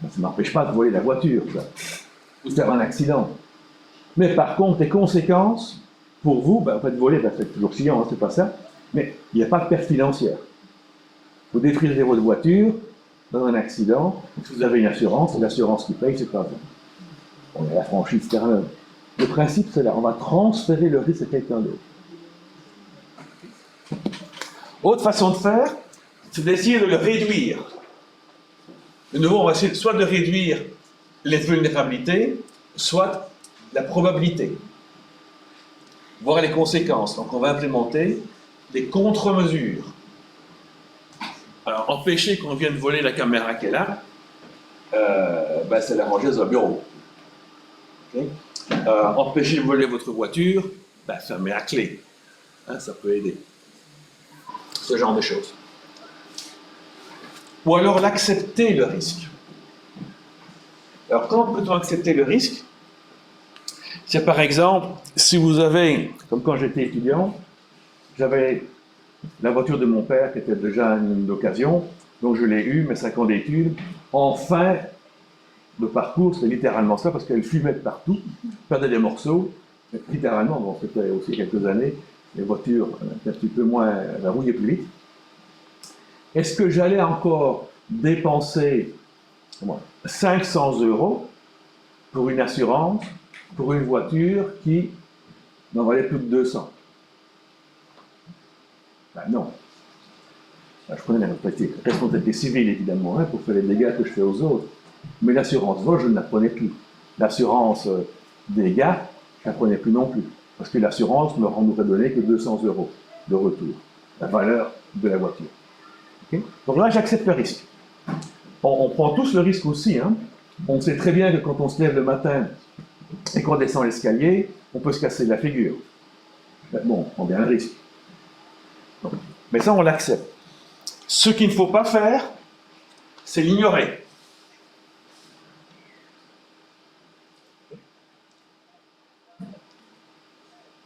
Ça ne m'empêche pas de voler la voiture, ça. Ou de faire un accident. Mais par contre, les conséquences, pour vous, en fait, voler, c'est toujours chiant, hein, c'est pas ça, mais il n'y a pas de perte financière. Vous détruisez votre voiture dans un accident, vous avez une assurance, c'est l'assurance qui paye, c'est pas vous. On a la franchise terre-neuve. Le principe, c'est là, on va transférer le risque à quelqu'un d'autre. Autre façon de faire, c'est d'essayer de le réduire. De nouveau, on va essayer soit de réduire les vulnérabilités, soit la probabilité. Voir les conséquences. Donc, on va implémenter des contre-mesures. Alors, empêcher qu'on vienne voler la caméra qu'elle a, c'est la ranger dans un bureau. Okay? Empêcher de voler votre voiture, fermer la clé. Hein, ça peut aider. Ce genre de choses. Ou alors l'accepter le risque. Alors, comment peut-on accepter le risque? C'est par exemple, si vous avez, comme quand j'étais étudiant, j'avais la voiture de mon père qui était déjà une occasion, donc je l'ai eue, mes 5 ans d'études. En fin de parcours, c'était littéralement ça, parce qu'elle fumait de partout, perdait des morceaux, littéralement, bon, c'était aussi quelques années, les voitures étaient un petit peu moins, elles rouillaient plus vite. Est-ce que j'allais encore dépenser 500 € pour une assurance, pour une voiture qui n'en valait plus que 200? Non. Je prenais la responsabilité civile, évidemment, hein, pour faire les dégâts que je fais aux autres. Mais l'assurance vol, je ne la prenais plus. L'assurance dégâts, je ne la prenais plus non plus. Parce que l'assurance ne m'aurait donné que 200 € de retour, la valeur de la voiture. Okay? Donc là, j'accepte le risque. On prend tous le risque aussi. Hein. On sait très bien que quand on se lève le matin et qu'on descend l'escalier, on peut se casser la figure. Bon, on prend bien le risque. Mais ça, on l'accepte. Ce qu'il ne faut pas faire, c'est l'ignorer.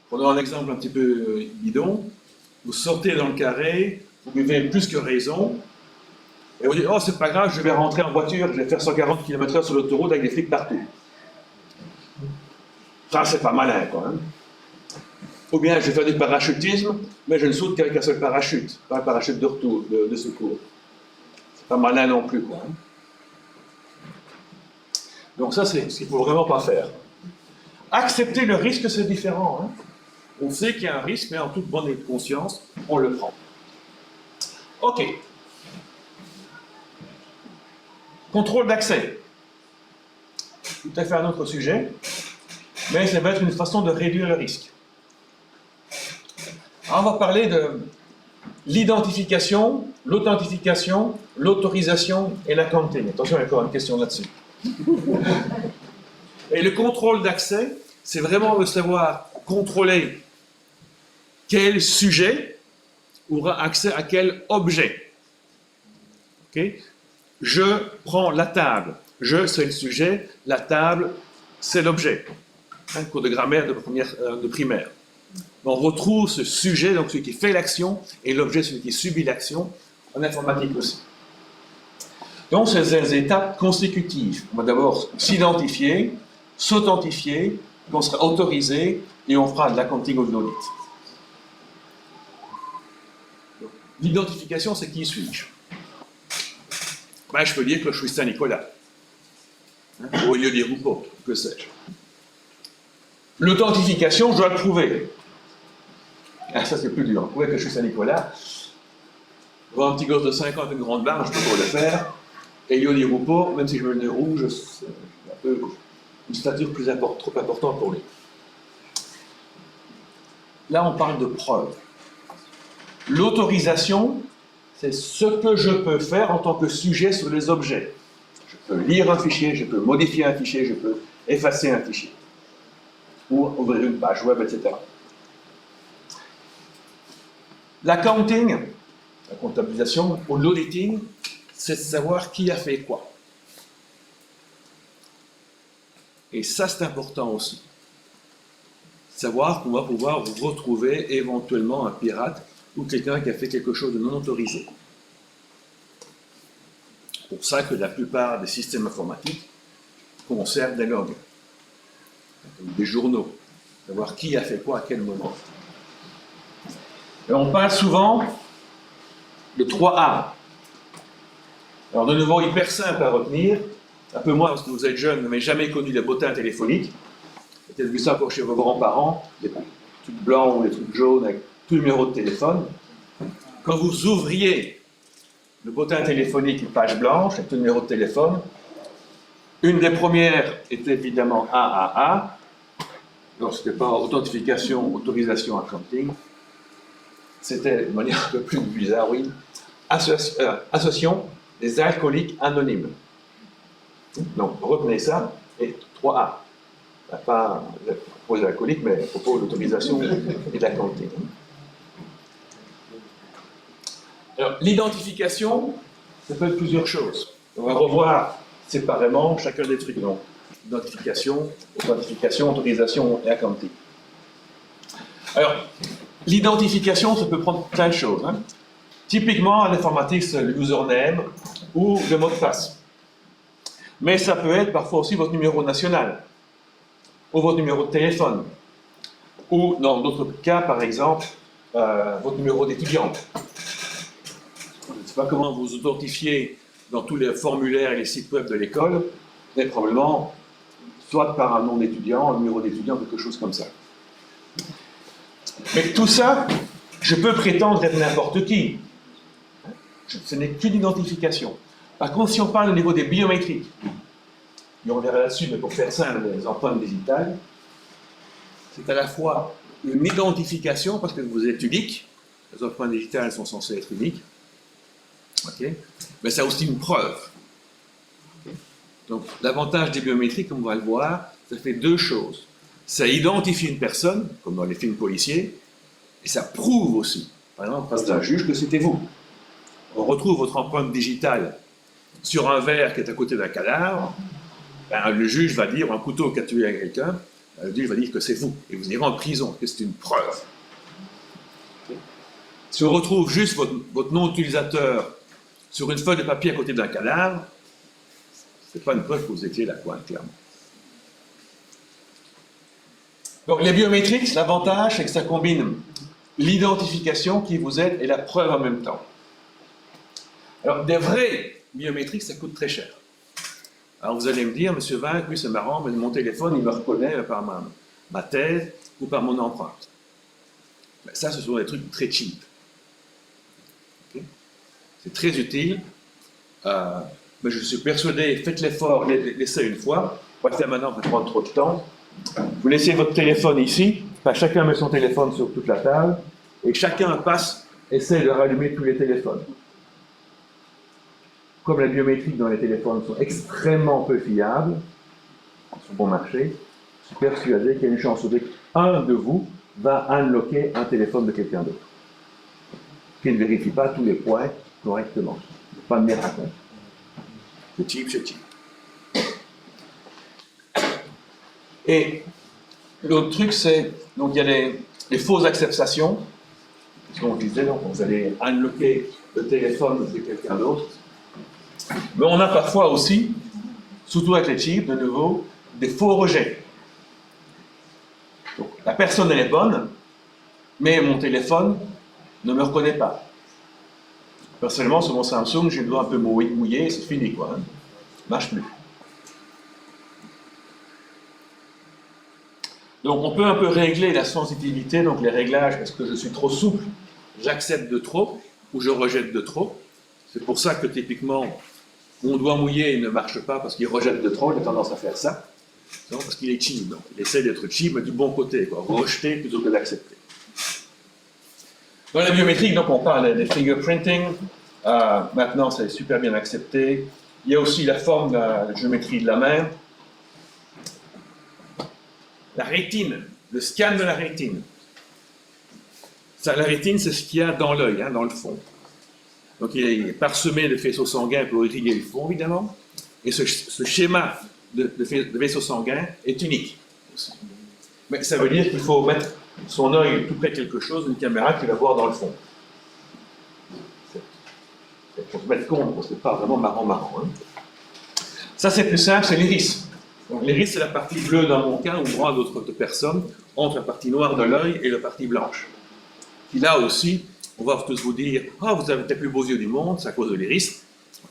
Prenons un exemple un petit peu bidon. Vous sortez dans le carré, vous buvez plus que raison, et vous dites, oh, c'est pas grave, je vais rentrer en voiture, je vais faire 140 km/h sur l'autoroute avec des flics partout. Ça, c'est pas malin, quoi. Hein. Ou bien, je vais faire du parachutisme, mais je ne saute qu'avec un seul parachute, pas un parachute de retour, de secours. C'est pas malin non plus, quoi. Hein. Donc ça, c'est ce qu'il ne faut vraiment pas faire. Accepter le risque, c'est différent. Hein. On sait qu'il y a un risque, mais en toute bonne conscience, on le prend. OK. Contrôle d'accès. Tout à fait un autre sujet, mais ça va être une façon de réduire le risque. Alors, on va parler de l'identification, l'authentification, l'autorisation et l'accounting. Attention, il y a encore une question là-dessus. Et le contrôle d'accès, c'est vraiment de savoir contrôler quel sujet aura accès à quel objet. Okay? Je prends la table. Je, c'est le sujet. La table, c'est l'objet. Un cours de grammaire de primaire. On retrouve ce sujet, donc celui qui fait l'action, et l'objet, celui qui subit l'action. en informatique aussi. Donc, c'est des étapes consécutives. On va d'abord s'identifier, s'authentifier, on sera autorisé et on fera de l'accounting ou de l'audit. L'identification, c'est qui suis-je? Ben, je peux dire que je suis Saint-Nicolas. Au lieu de dire ou pas, que sais-je. L'authentification, je dois le prouver. Ah, ça, c'est plus dur. Prouver que je suis Saint-Nicolas. Voir un petit gosse de 5 ans avec une grande barbe, je peux pas le faire. Et lieu de dire ou pas, même si je mets le nez rouge, c'est un peu une stature trop importante pour lui. Là, on parle de preuve. L'autorisation, c'est ce que je peux faire en tant que sujet sur les objets. Je peux lire un fichier, je peux modifier un fichier, je peux effacer un fichier. Ou ouvrir une page web, etc. L'accounting, la comptabilisation, ou l'auditing, c'est de savoir qui a fait quoi. Et ça, c'est important aussi. Savoir qu'on va pouvoir vous retrouver éventuellement un pirate ou quelqu'un qui a fait quelque chose de non autorisé. C'est pour ça que la plupart des systèmes informatiques conservent des logs, des journaux, savoir qui a fait quoi à quel moment. Et on parle souvent de 3A. Alors de nouveau, hyper simple à retenir, un peu moins parce que vous êtes jeune, vous n'avez jamais connu les bottins téléphoniques, peut-être vu ça encore chez vos grands-parents, des trucs blancs ou des trucs jaunes avec tout le numéro de téléphone. Quand vous ouvriez le bottin téléphonique, une page blanche avec tout le numéro de téléphone, une des premières était évidemment AAA, alors ce n'était pas authentification, autorisation, accounting, c'était de manière un peu plus bizarre, oui, association des alcooliques anonymes. Donc retenez ça, et 3A. Pas à propos des alcooliques, mais à propos de l'autorisation et de l'accounting. Alors, l'identification, ça peut être plusieurs choses. On va revoir séparément chacun des trucs. Donc, identification, authentification, autorisation et accounting. Alors, l'identification, ça peut prendre plein de choses. Hein. Typiquement, en informatique, c'est le username ou le mot de passe. Mais ça peut être parfois aussi votre numéro national, ou votre numéro de téléphone, ou dans d'autres cas, par exemple, votre numéro d'étudiant. Je ne sais pas comment vous authentifiez dans tous les formulaires et les sites web de l'école, mais probablement soit par un nom d'étudiant, un numéro d'étudiant, quelque chose comme ça. Mais tout ça, je peux prétendre être n'importe qui. Ce n'est qu'une identification. Par contre, si on parle au niveau des biométriques, et on verra là-dessus, mais pour faire simple, les empreintes digitales, c'est à la fois une identification, parce que vous êtes unique, les empreintes digitales sont censées être uniques, okay, mais c'est aussi une preuve. Okay. Donc, l'avantage des biométriques, comme on va le voir, ça fait deux choses. Ça identifie une personne, comme dans les films policiers, et ça prouve aussi, par exemple, face à un juge, que c'était vous. On retrouve votre empreinte digitale sur un verre qui est à côté d'un cadavre, ben, le juge va dire, un couteau qui a tué quelqu'un, le juge va dire que c'est vous, et vous irez en prison, que c'est une preuve. Okay. Si on retrouve juste votre nom d'utilisateur sur une feuille de papier à côté d'un cadavre, ce n'est pas une preuve que vous étiez là, quoi, clairement. Donc les biométriques, l'avantage, c'est que ça combine l'identification qui vous aide et la preuve en même temps. Alors, des vrais biométriques, ça coûte très cher. Alors, vous allez me dire, Monsieur Vinck, oui, c'est marrant, mais mon téléphone, il me reconnaît par ma tête ou par mon empreinte. Mais ça, ce sont des trucs très cheap. Okay. C'est très utile, mais je suis persuadé, faites l'effort, laissez une fois. Pas le faire maintenant, ça va prendre trop de temps. Vous laissez votre téléphone ici, enfin, chacun met son téléphone sur toute la table, et chacun essaie de rallumer tous les téléphones. Comme la biométrie dans les téléphones sont extrêmement peu fiables, sur bon marché, je suis persuadé qu'il y a une chance sur qu'un de vous va unlocker un téléphone de quelqu'un d'autre, qui ne vérifie pas tous les points correctement. Pas de miracle. C'est cheap, c'est cheap. Et l'autre truc, c'est, donc il y a les fausses acceptations, ce qu'on disait, donc vous allez unlocker le téléphone de quelqu'un d'autre. Mais on a parfois aussi, surtout avec les chips, de nouveau, des faux rejets. Donc, la personne, elle est bonne, mais mon téléphone ne me reconnaît pas. Personnellement, sur mon Samsung, j'ai le doigt un peu mouillé, c'est fini, quoi. Hein. Marche plus. Donc, on peut un peu régler la sensibilité, donc les réglages, est-ce que je suis trop souple, j'accepte de trop, ou je rejette de trop. C'est pour ça que, typiquement, mon doigt mouillé ne marche pas parce qu'il rejette de trop, il a tendance à faire ça. Non, parce qu'il est cheap, donc il essaie d'être cheap, mais du bon côté, quoi. Rejeter plutôt que d'accepter. Dans la biométrique, donc, on parle des fingerprinting. Maintenant, c'est super bien accepté. Il y a aussi la forme de la géométrie de la main. La rétine, le scan de la rétine. Ça, la rétine, c'est ce qu'il y a dans l'œil, hein, dans le fond. Donc, il est parsemé de faisceaux sanguins pour irriguer le fond, évidemment. Et ce schéma de vaisseau sanguin est unique. Mais ça veut dire qu'il faut mettre son œil tout près de quelque chose, une caméra qui va voir dans le fond. Il faut se mettre compte, parce que c'est pas vraiment marrant. Hein. Ça, c'est plus simple, c'est l'iris. L'iris, c'est la partie bleue dans mon cas, ou moi d'autres personnes, entre la partie noire de l'œil et la partie blanche. Qui là aussi, on va tous vous dire, vous avez les plus beaux yeux du monde, c'est à cause de l'iris.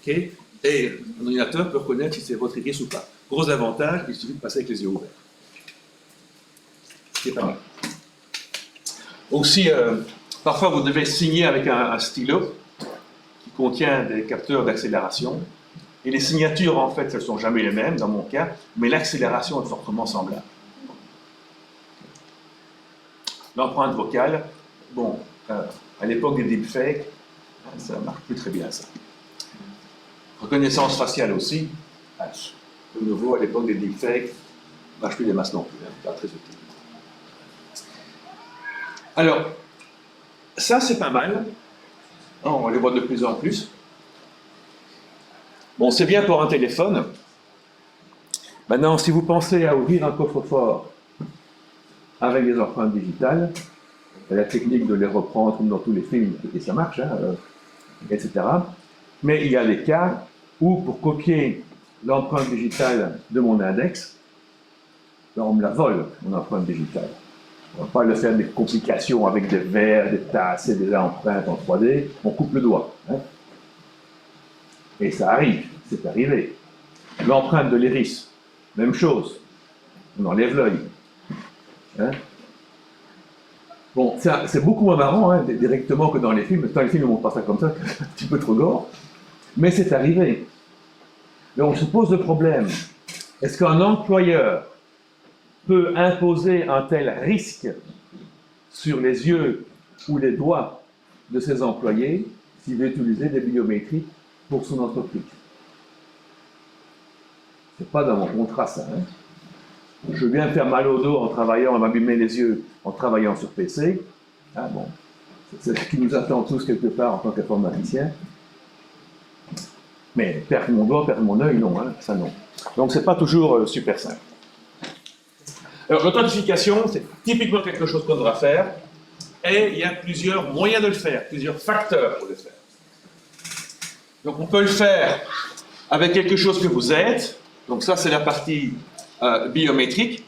Okay. Et un ordinateur peut reconnaître si c'est votre iris ou pas. Gros avantage, il suffit de passer avec les yeux ouverts. C'est pas mal. Aussi, parfois vous devez signer avec un stylo qui contient des capteurs d'accélération. Et les signatures, en fait, elles ne sont jamais les mêmes dans mon cas, mais l'accélération est fortement semblable. L'empreinte vocale, bon, à l'époque des deepfakes, ça ne marche plus très bien, ça. Reconnaissance faciale aussi, de nouveau, à l'époque des deepfakes, ne marche plus des masses non plus, hein, pas très utile. Alors, ça c'est pas mal, on les voit de plus en plus. Bon, c'est bien pour un téléphone. Maintenant, si vous pensez à ouvrir un coffre-fort avec des empreintes digitales, la technique de les reprendre comme dans tous les films, et ça marche, hein, etc. Mais il y a des cas où, pour copier l'empreinte digitale de mon index, on me la vole, mon empreinte digitale. On ne va pas le faire des complications avec des verres, des tasses et des empreintes en 3D, on coupe le doigt. Hein. Et ça arrive, c'est arrivé. L'empreinte de l'iris, même chose. On enlève l'œil. Hein. Bon, c'est beaucoup moins marrant, hein, directement que dans les films. Dans les films, on ne montre pas ça comme ça, c'est un petit peu trop gore. Mais c'est arrivé. Donc, on se pose le problème. Est-ce qu'un employeur peut imposer un tel risque sur les yeux ou les doigts de ses employés s'il veut utiliser des biométriques pour son entreprise? C'est pas dans mon contrat, ça. Hein. Je veux bien faire mal au dos en travaillant, à m'abîmer les yeux en travaillant sur PC. Ah bon, c'est ce qui nous attend tous quelque part en tant qu'informaticien. Mais perdre mon doigt, perdre mon œil, non, hein, ça non. Donc c'est pas toujours super simple. Alors l'authentification, c'est typiquement quelque chose qu'on devra faire, et il y a plusieurs moyens de le faire, plusieurs facteurs pour le faire. Donc on peut le faire avec quelque chose que vous êtes, donc ça c'est la partie biométrique.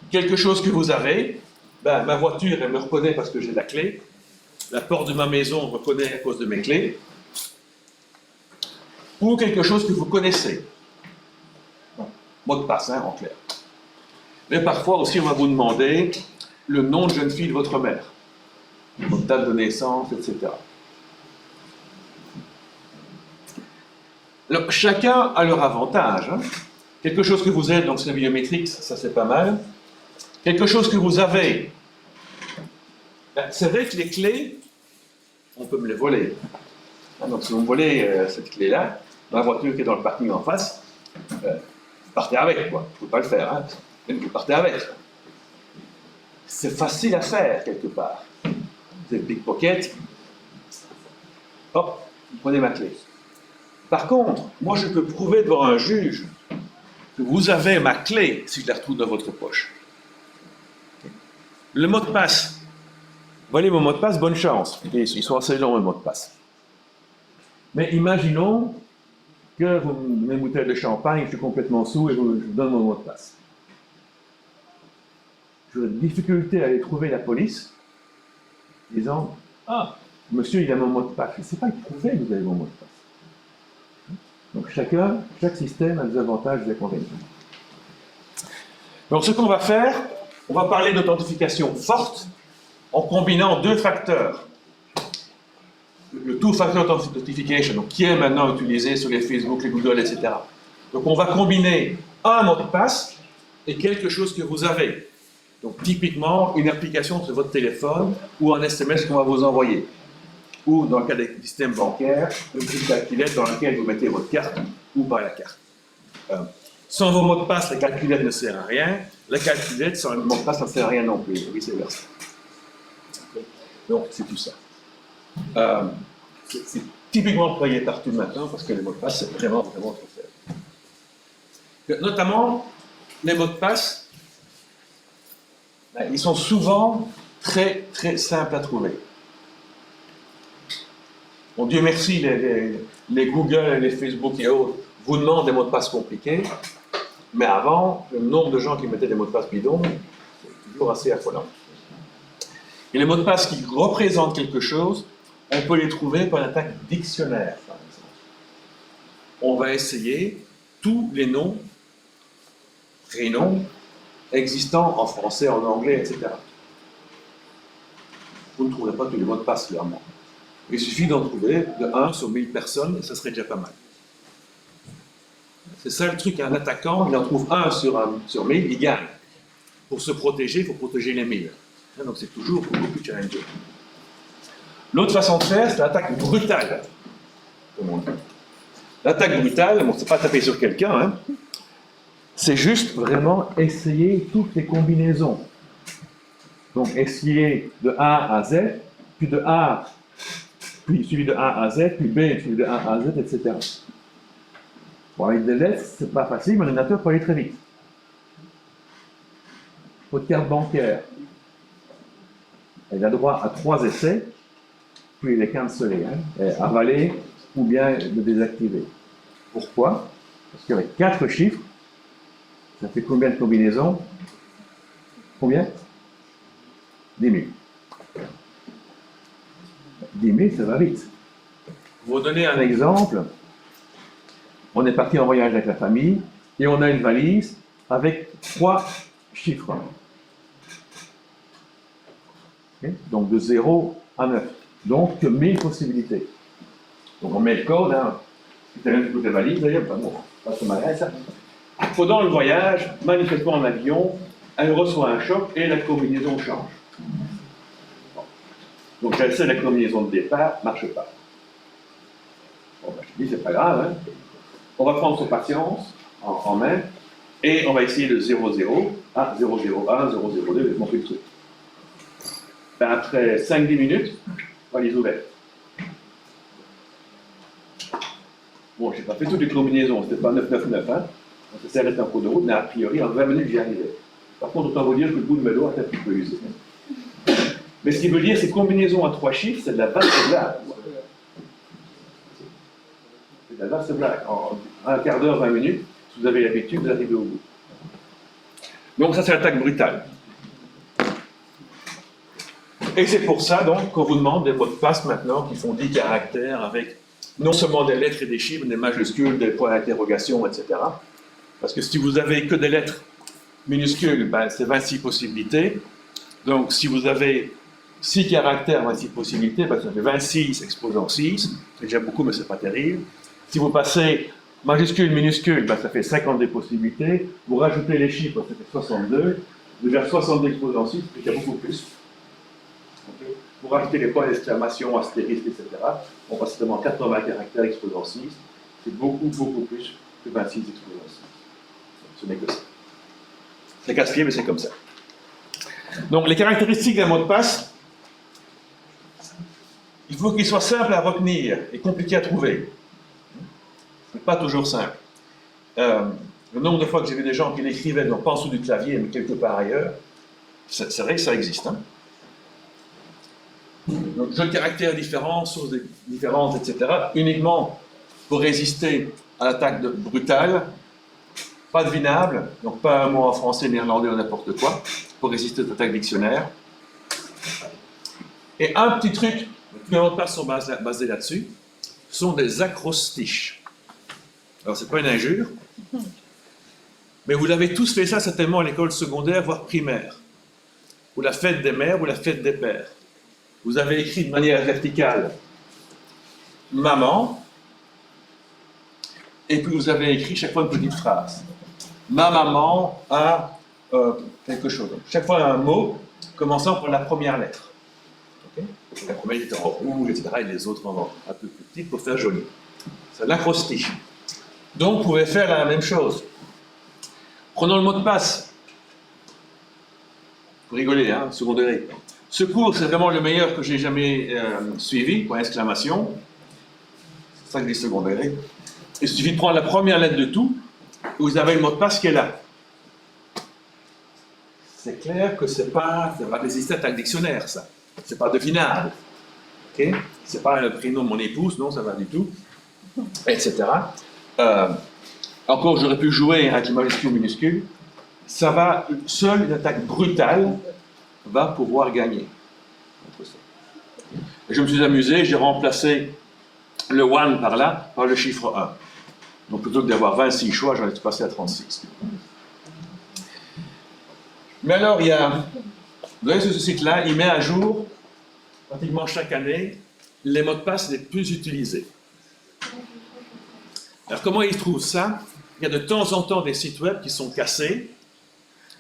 Quelque chose que vous avez, ma voiture elle me reconnaît parce que j'ai la clé, la porte de ma maison me reconnaît à cause de mes clés, ou quelque chose que vous connaissez. Bon, mot de passe, hein, en clair. Mais parfois aussi on va vous demander le nom de jeune fille de votre mère, votre date de naissance, etc. Alors, chacun a leur avantage. Hein. Quelque chose que vous êtes, donc c'est biométrique, ça c'est pas mal. Quelque chose que vous avez, c'est vrai que les clés, on peut me les voler. Donc si vous me volez cette clé-là, dans la voiture qui est dans le parking en face, partez avec, quoi. Il ne faut pas le faire, hein. Même que vous partez avec. C'est facile à faire, quelque part. Vous êtes pickpocket, hop, vous prenez ma clé. Par contre, moi je peux prouver devant un juge que vous avez ma clé si je la retrouve dans votre poche. Le mot de passe, Voyez vos mots de passe, bonne chance. Ils sont assez longs, les mots de passe. Mais imaginons que vous me donnez une bouteille de champagne, je suis complètement sous et je vous donne mon mot de passe. J'aurais des difficultés à aller trouver la police, disant « Ah, monsieur, il a mon mot de passe. » Je ne sais pas, il prouvait que vous avez mon mot de passe. Donc chaque système a des avantages et des inconvénients. Donc ce qu'on va faire, on va parler d'authentification forte en combinant deux facteurs. Le two-factor authentification, donc, qui est maintenant utilisé sur les Facebook, les Google, etc. Donc on va combiner un mot de passe et quelque chose que vous avez. Donc typiquement, une application sur votre téléphone ou un SMS qu'on va vous envoyer. Ou dans le cas des systèmes bancaires, une petite calculette dans laquelle vous mettez votre carte ou pas la carte. Sans vos mots de passe, la calculette ne sert à rien. La calculette sans le mot de passe, ça ne sert à rien non plus, et vice-versa. Donc c'est tout ça. C'est typiquement employé partout maintenant parce que les mots de passe, c'est vraiment trop faible. Notamment, les mots de passe, ils sont souvent très simples à trouver. Bon, Dieu merci, les Google, les Facebook et autres vous demandent des mots de passe compliqués, mais avant, le nombre de gens qui mettaient des mots de passe bidons, c'est toujours assez affolant. Et les mots de passe qui représentent quelque chose, on peut les trouver par l'attaque dictionnaire, par exemple. On va essayer tous les noms, prénoms, existants en français, en anglais, etc. Vous ne trouverez pas tous les mots de passe, clairement. Il suffit d'en trouver de 1 sur 1000 personnes, et ça serait déjà pas mal. C'est ça le truc, un attaquant, il en trouve 1 sur 1000, il gagne. Pour se protéger, il faut protéger les 1000. Donc c'est toujours beaucoup plus challenging. L'autre façon de faire, c'est l'attaque brutale, comme on dit. L'attaque brutale, bon, c'est pas taper sur quelqu'un, hein. C'est juste vraiment essayer toutes les combinaisons. Donc essayer de A à Z, puis de A, puis suivi de A à Z, puis B suivi de A à Z, etc. Bon, avec des lettres, c'est pas facile, mais l'ordinateur peut aller très vite. Votre carte bancaire, elle a droit à 3 essais, puis il est cancellé, avalé ou bien le désactiver. Pourquoi? Parce qu'avec 4 chiffres, ça fait combien de combinaisons? Combien? 10 000. 10 000, ça va vite. Pour vous donner un exemple, on est parti en voyage avec la famille et on a une valise avec 3 chiffres. Okay? Donc de 0 à 9. Donc 1000 possibilités. Donc on met le code, hein. C'est rien de toutes les valises d'ailleurs, bon, pas ce malin ça. Pendant le voyage, manifestement en avion, elle reçoit un choc et la combinaison change. Bon. Donc j'essaie la combinaison de départ, ne marche pas. Bon, ben, je dis, c'est pas grave, hein. On va prendre son patience en main et on va essayer de 0,0 à 0,01, 0,02, je m'en fais le truc. Ben, après 5-10 minutes, valise ouverte. Bon, je n'ai pas fait toutes les combinaisons, c'était pas 999, hein. On s'est arrêté en cours de route, mais a priori, en 20 minutes, j'y arrivais. Par contre, autant vous dire que le bout de vélo est un petit peu usé. Mais ce qui veut dire, ces combinaisons à 3 chiffres, c'est de la vaste blague. C'est de la vaste blague. En un quart d'heure, 20 minutes, si vous avez l'habitude, vous arrivez au bout. Donc ça, c'est l'attaque brutale. Et c'est pour ça, donc, qu'on vous demande des mots de passe maintenant qui font 10 caractères avec non seulement des lettres et des chiffres, des majuscules, des points d'interrogation, etc. Parce que si vous avez que des lettres minuscules, ben, c'est 26 possibilités. Donc, si vous avez 6 caractères, 26 possibilités, ben, ça fait 26 exposant 6. C'est déjà beaucoup, mais ce n'est pas terrible. Si vous passez majuscule, minuscule, ben, ça fait 52 possibilités. Vous rajoutez les chiffres, ça fait 62. Vous avez 62 exposant 6, c'est déjà beaucoup plus. Okay. Vous rajoutez les points d'exclamation, astérisque, etc. On passe seulement 80 caractères exposant 6. C'est beaucoup plus que 26 exposant 6. Ce n'est que ça. C'est casse-pied, mais c'est comme ça. Donc, les caractéristiques d'un mot de passe, il faut qu'il soit simple à retenir et compliqué à trouver. Ce n'est pas toujours simple. Le nombre de fois que j'ai vu des gens qui l'écrivaient, non pas en dessous du clavier, mais quelque part ailleurs, c'est vrai que ça existe. Hein. Donc, jeu de caractères différents, sources différentes, etc. Uniquement pour résister à l'attaque brutale, pas devinable, donc pas un mot en français, néerlandais ou n'importe quoi, pour résister aux attaques dictionnaires. Et un petit truc, tous les mots de passe sont basés là-dessus, sont des acrostiches. Alors, c'est pas une injure, mais vous l'avez tous fait ça certainement à l'école secondaire, voire primaire, ou la fête des mères, ou la fête des pères. Vous avez écrit de manière verticale maman, et puis vous avez écrit chaque fois une petite phrase. Ma maman a quelque chose. Chaque fois un mot commençant par la première lettre. Okay. La première était en rouge, etc. Et les autres en un peu plus petites pour faire joli. C'est l'acrostiche. Donc vous pouvez faire la même chose. Prenons le mot de passe. Vous rigolez, hein, second degré. Ce cours, c'est vraiment le meilleur que j'ai jamais suivi, point exclamation. C'est ça que je dis second degré. Il suffit de prendre la première lettre de tout, vous avez le mot de passe qui est là. C'est clair que ça va résister à ta dictionnaire, ça. C'est pas devinable. Okay? C'est pas le prénom de mon épouse, non, ça va du tout. Etc. Encore, j'aurais pu jouer avec les majuscules minuscules. Ça va, seule une attaque brutale va pouvoir gagner. Je me suis amusé, j'ai remplacé le 1 par là, par le chiffre 1. Donc plutôt que d'avoir 26 choix, j'en ai passé à 36. Mais alors, il y a, vous voyez, ce site-là, il met à jour, pratiquement chaque année, les mots de passe les plus utilisés. Alors comment ils trouvent ça? Il y a de temps en temps des sites web qui sont cassés,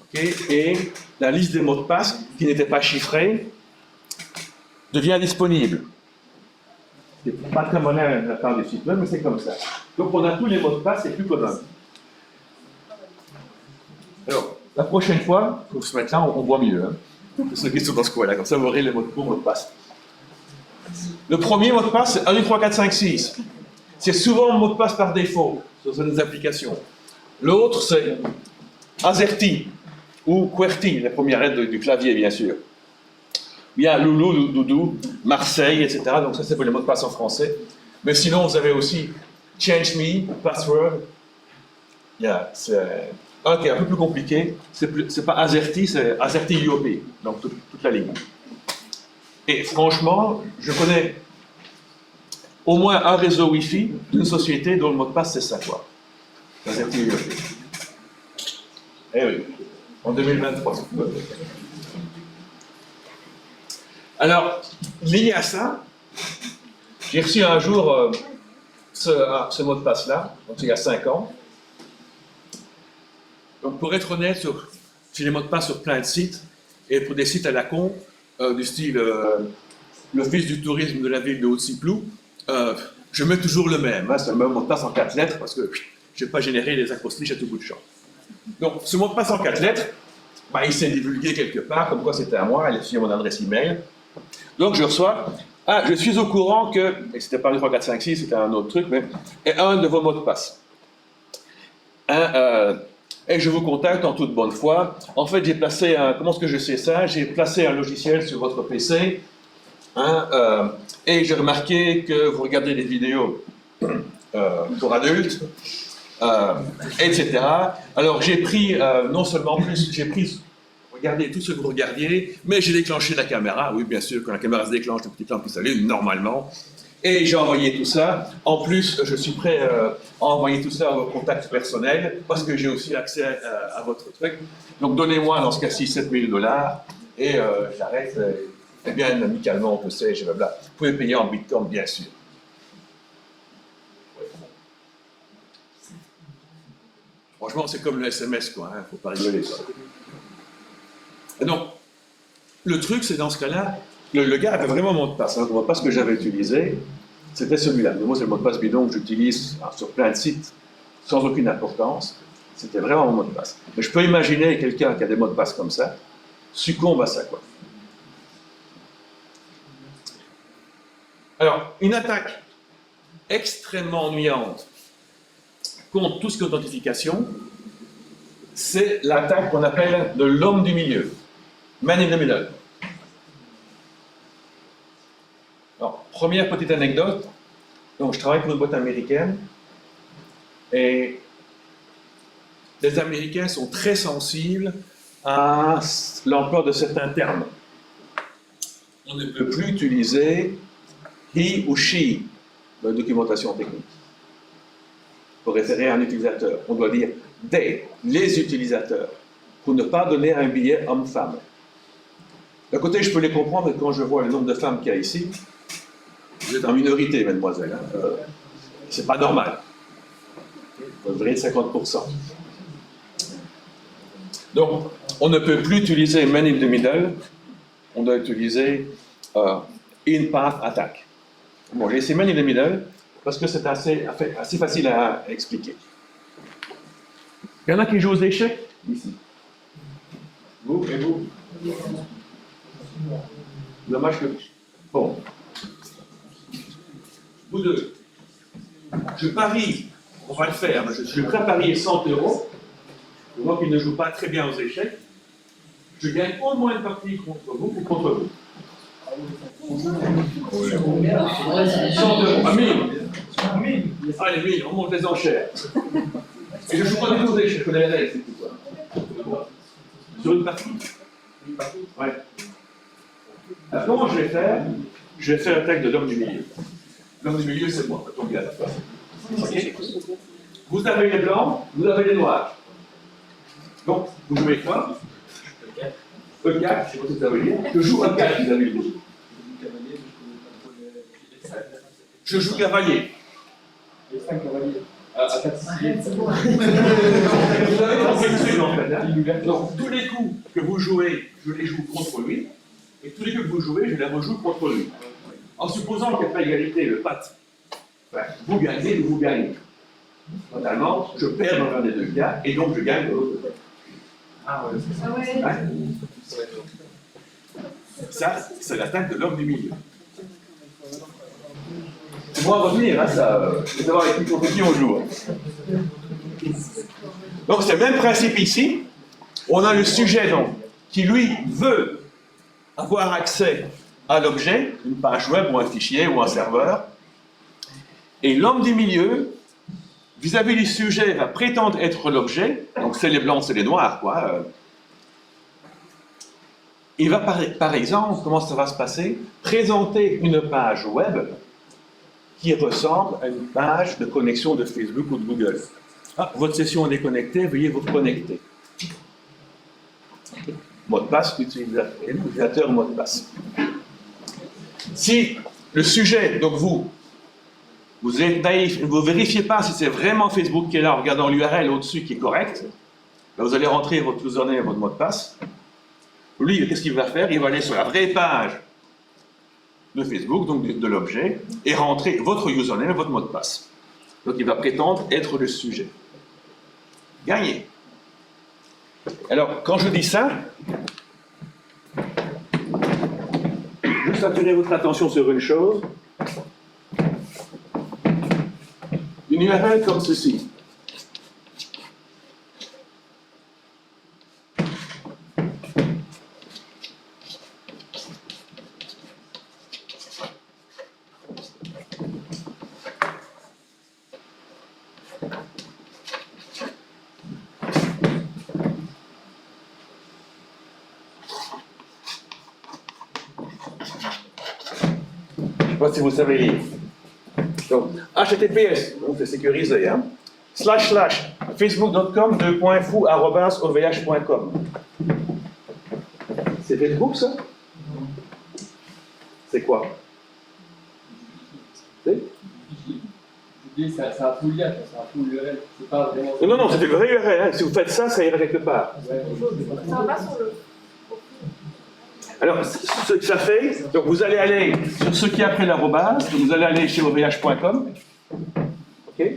okay, et la liste des mots de passe qui n'étaient pas chiffrés devient disponible. C'est pas très moderne de la part du site web, mais c'est comme ça. Donc on a tous les mots de passe, c'est plus commun. Alors, la prochaine fois, pour se mettre là, on voit mieux. Hein, pour ceux qui sont dans ce coin-là, comme ça vous aurez les mots de passe. Le premier mot de passe, c'est 1, 2, 3, 4, 5, 6. C'est souvent le mot de passe par défaut sur certaines applications. L'autre, c'est AZERTY ou QWERTY, la première lettre du clavier, bien sûr. Il y a Loulou, Doudou, Marseille, etc. Donc ça, c'est pour les mots de passe en français. Mais sinon, vous avez aussi Change Me, Password. C'est un qui est un peu plus compliqué. C'est pas AZERTY, c'est AZERTY UOP. Donc toute la ligne. Et franchement, je connais au moins un réseau Wi-Fi d'une société dont le mot de passe, c'est ça, quoi. AZERTY UOP. Eh oui, en 2023. Alors, lié à ça, j'ai reçu un jour ce mot de passe-là, donc il y a 5 ans. Donc, pour être honnête, j'ai les mots de passe sur plein de sites, et pour des sites à la con, du style l'Office du tourisme de la ville de Haute-Siplou, je mets toujours le même. Hein, c'est le même mot de passe en 4 lettres, parce que je ne vais pas générer des acrostiches à tout bout de champ. Donc, ce mot de passe en 4 lettres, bah, il s'est divulgué quelque part, comme quoi c'était à moi, il a signé mon adresse email. Donc je reçois, je suis au courant que, et c'était pas 1, 2, 3, 4, 5, 6, c'était un autre truc, mais est un de vos mots de passe. Et je vous contacte en toute bonne foi. En fait, j'ai placé comment est-ce que je sais ça? J'ai placé un logiciel sur votre PC, et j'ai remarqué que vous regardez des vidéos pour adultes, etc. Alors j'ai pris, non seulement plus, j'ai pris, regardez tout ce que vous regardiez, mais j'ai déclenché la caméra. Oui, bien sûr, quand la caméra se déclenche, le petit lampe qui s'allume normalement. Et j'ai envoyé tout ça. En plus, je suis prêt à envoyer tout ça à vos contacts personnels, parce que j'ai aussi accès à votre truc. Donc donnez-moi, dans ce cas-ci, 7 000 $, et j'arrête. Eh bien, amicalement, on peut se dire, blablabla. Vous pouvez payer en Bitcoin, bien sûr. Franchement, c'est comme le SMS, quoi. Hein, faut pas rigoler, ça. Et donc, le truc, c'est dans ce cas-là, le gars avait vraiment mon mot de passe. Hein, le mot de passe que j'avais utilisé, c'était celui-là. Mais moi, c'est le mot de passe bidon que j'utilise sur plein de sites, sans aucune importance. C'était vraiment mon mot de passe. Mais je peux imaginer quelqu'un qui a des mots de passe comme ça, succombe à ça, quoi. Alors, une attaque extrêmement ennuyante contre tout ce qui est authentification, c'est l'attaque qu'on appelle de l'homme du milieu, man in the middle. Première petite anecdote. Donc, je travaille pour une boîte américaine et les Américains sont très sensibles à l'emploi de certains termes. On ne peut plus utiliser he ou she dans la documentation technique pour référer à un utilisateur. On doit dire they, les utilisateurs, pour ne pas donner un billet homme-femme. D'un côté, je peux les comprendre quand je vois le nombre de femmes qu'il y a ici. Vous êtes en minorité, mademoiselle. Hein. C'est pas normal. Vous devriez être 50%. Donc, on ne peut plus utiliser man in the middle. On doit utiliser in path attack. Bon, j'ai laissé man in the middle parce que c'est assez facile à expliquer. Il y en a qui jouent aux échecs ici. Vous et vous. Dommage que. Bon. Vous deux. Je parie, on va le faire, je suis prêt à parier 100 €. Moi qui ne joue pas très bien aux échecs, je gagne au moins une partie contre vous ou contre vous. 100 €. Ah, 1000. Allez, 1000, on monte les enchères. Et je ne joue pas du tout aux échecs, je connais les règles, c'est tout quoi. Sur une partie. Ouais. Alors, comment je vais faire? Je vais faire l'attaque de l'homme du milieu. L'homme du milieu, c'est moi, donc il a la place. Okay. Vous avez les blancs, vous avez les noirs. Donc, vous jouez quoi? E4, je ne sais pas ce que ça veut dire. Je joue E4, vous avez dit. Je joue cavalier. Les 5 cavaliers. Vous avez compris le truc en fait. Hein? Donc, tous les coups que vous jouez, je les joue contre lui. Et tous les coups que vous jouez, je les rejoue contre lui. En supposant qu'il n'y a pas égalité, le pat, vous gagnez ou vous gagnez. Totalement, je perds dans l'un des deux cas, et donc je gagne de l'autre côté. Ah ouais, Ça, c'est l'attaque de l'homme du milieu. C'est bon à retenir, hein, ça. Il faut savoir avec qui on joue. Donc c'est le même principe ici. On a le sujet donc, qui lui veut avoir accès à l'objet, une page web ou un fichier ou un serveur. Et l'homme du milieu, vis-à-vis du sujet, va prétendre être l'objet, donc c'est les blancs, c'est les noirs, quoi. Il va par exemple, comment ça va se passer, présenter une page web qui ressemble à une page de connexion de Facebook ou de Google. Ah, votre session est déconnectée, veuillez vous reconnecter. Mot de passe, utilisateur, mot de passe. Si le sujet, donc vous êtes naïf, vous ne vérifiez pas si c'est vraiment Facebook qui est là en regardant l'URL au-dessus qui est correct, ben vous allez rentrer votre username et votre mot de passe. Lui, qu'est-ce qu'il va faire? Il va aller sur la vraie page de Facebook, donc de l'objet, et rentrer votre username et votre mot de passe. Donc il va prétendre être le sujet. Gagné. Alors, quand je dis ça, juste attirer votre attention sur une chose. Une URL comme ceci. Je ne sais pas si vous savez lire. Donc, HTTPS, donc c'est sécurisé, hein, / facebook.com/fou@ovh.com. C'est Facebook, ça? C'est quoi? C'est un full lien, c'est un full URL. C'est pas vraiment. Non, c'est une vraie URL. Hein. Si vous faites ça, ça ira quelque part. Ça va sur le. Alors, ce que ça fait, donc vous allez aller sur ce qui est après l'arrobase, vous allez aller chez ovh.com, ok,